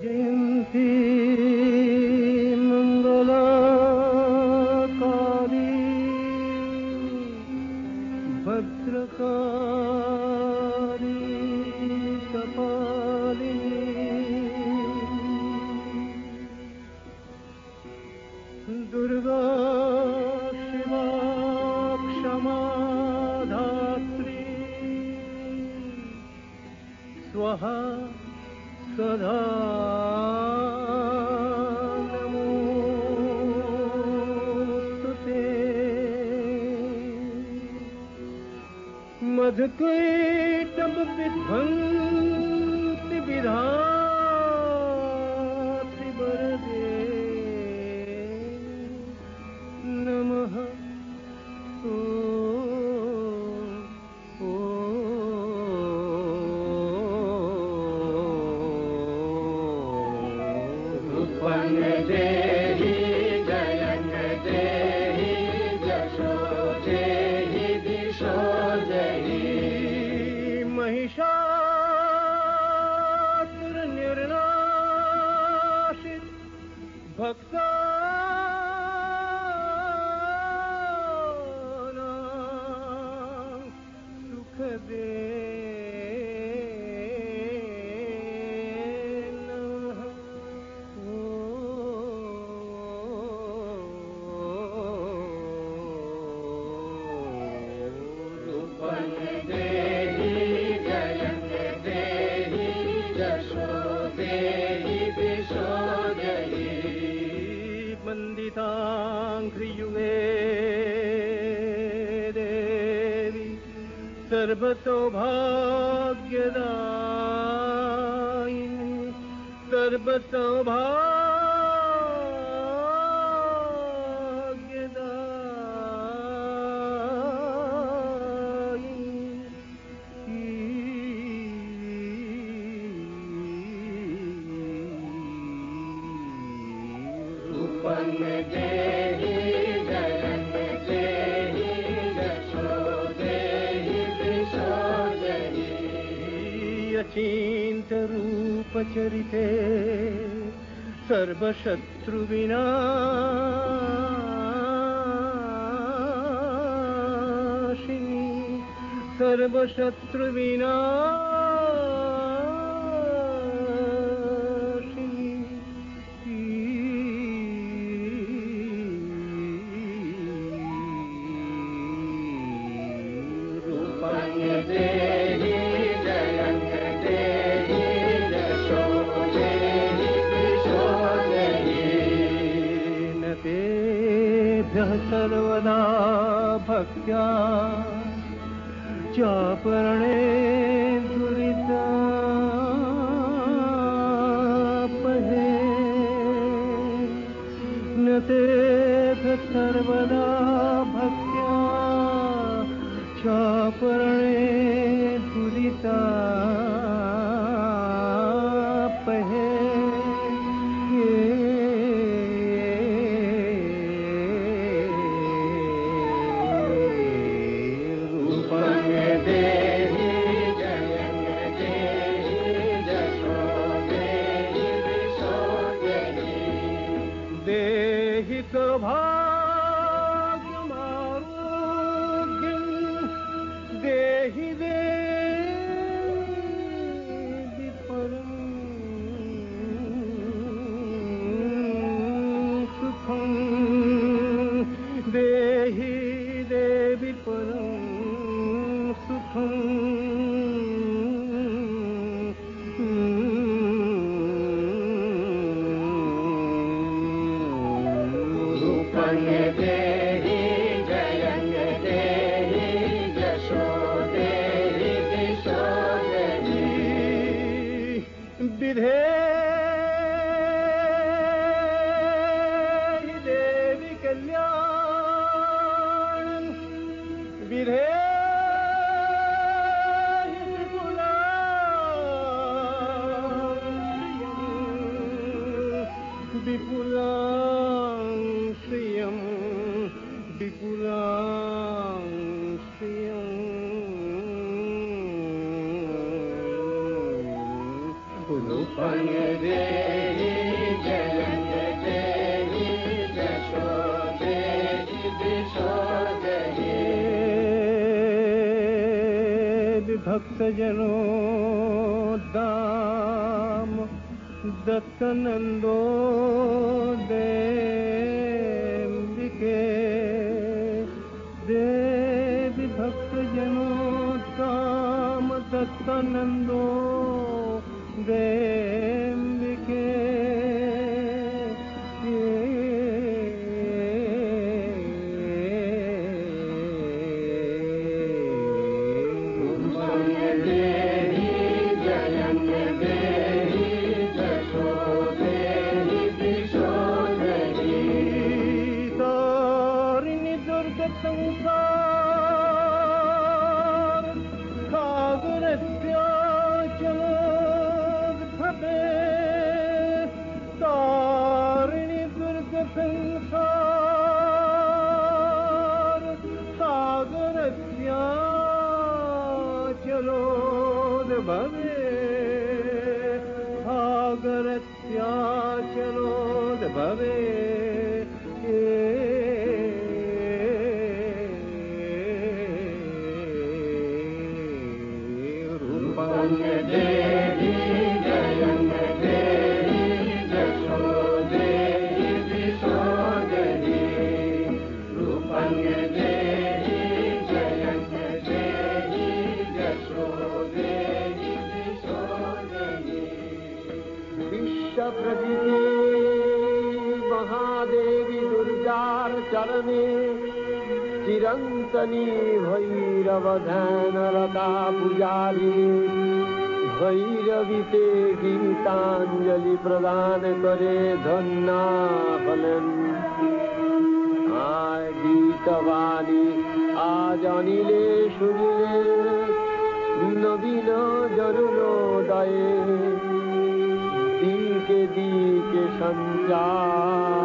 জয়ন্তী মঙ্গলকারী भद्रकाली कपालिनी दुर्गा शिवा क्षमा धात्री स्वाहा सदा नमोस्तुते मधुकैटभ विध्वंसि विधात्रि वरदे नमः महिषासुर निर्नाशित भक्ता सुख दे वन्दिताङ्घ्रियुगे देवी सर्वसौभाग्यदायिनी अचिन्तरूपचरिते सर्वशत्रुविनाशिनी सर्वदा भक्त्या चापरणे दुरितापहे न तेभ्यः सर्वदा भक्त्या चापरणे दुरितापहे सौभाग्यमारोग्यं देहि देहि परं सुखं देहि देवि परं सुखं विधेहि देवि कल्याणं विधेहि विपुलां श्रियं विपुलां श्रियं रूपं देहि जयं देहि यशो देहि दिशो देहि भक्तजनों दाम दत्तनंदो देंबिके देवी भक्तजनों दाम दत्तनंदो देंबिके संसार सागरत्याचलोद भवे तारिणी दुर्ग संसार सागरत्याचलोद भवे सागरत्याचलोद भवे देवी जयंत देवी जशो देवी विशोदरी रूपंग देवी जयंत देवी जशो देवी विशोदरी विश्व प्रदिति महादेवी दुर्गार चरणे चिरंतनी भैरव ध्यान रता पुजारी भैरवीते गीतांजलि प्रदान करे धन्ना हलन आय गीतवाणी आज अनिले सुनिले नवीन जरुणोदये दिके दिके संचारित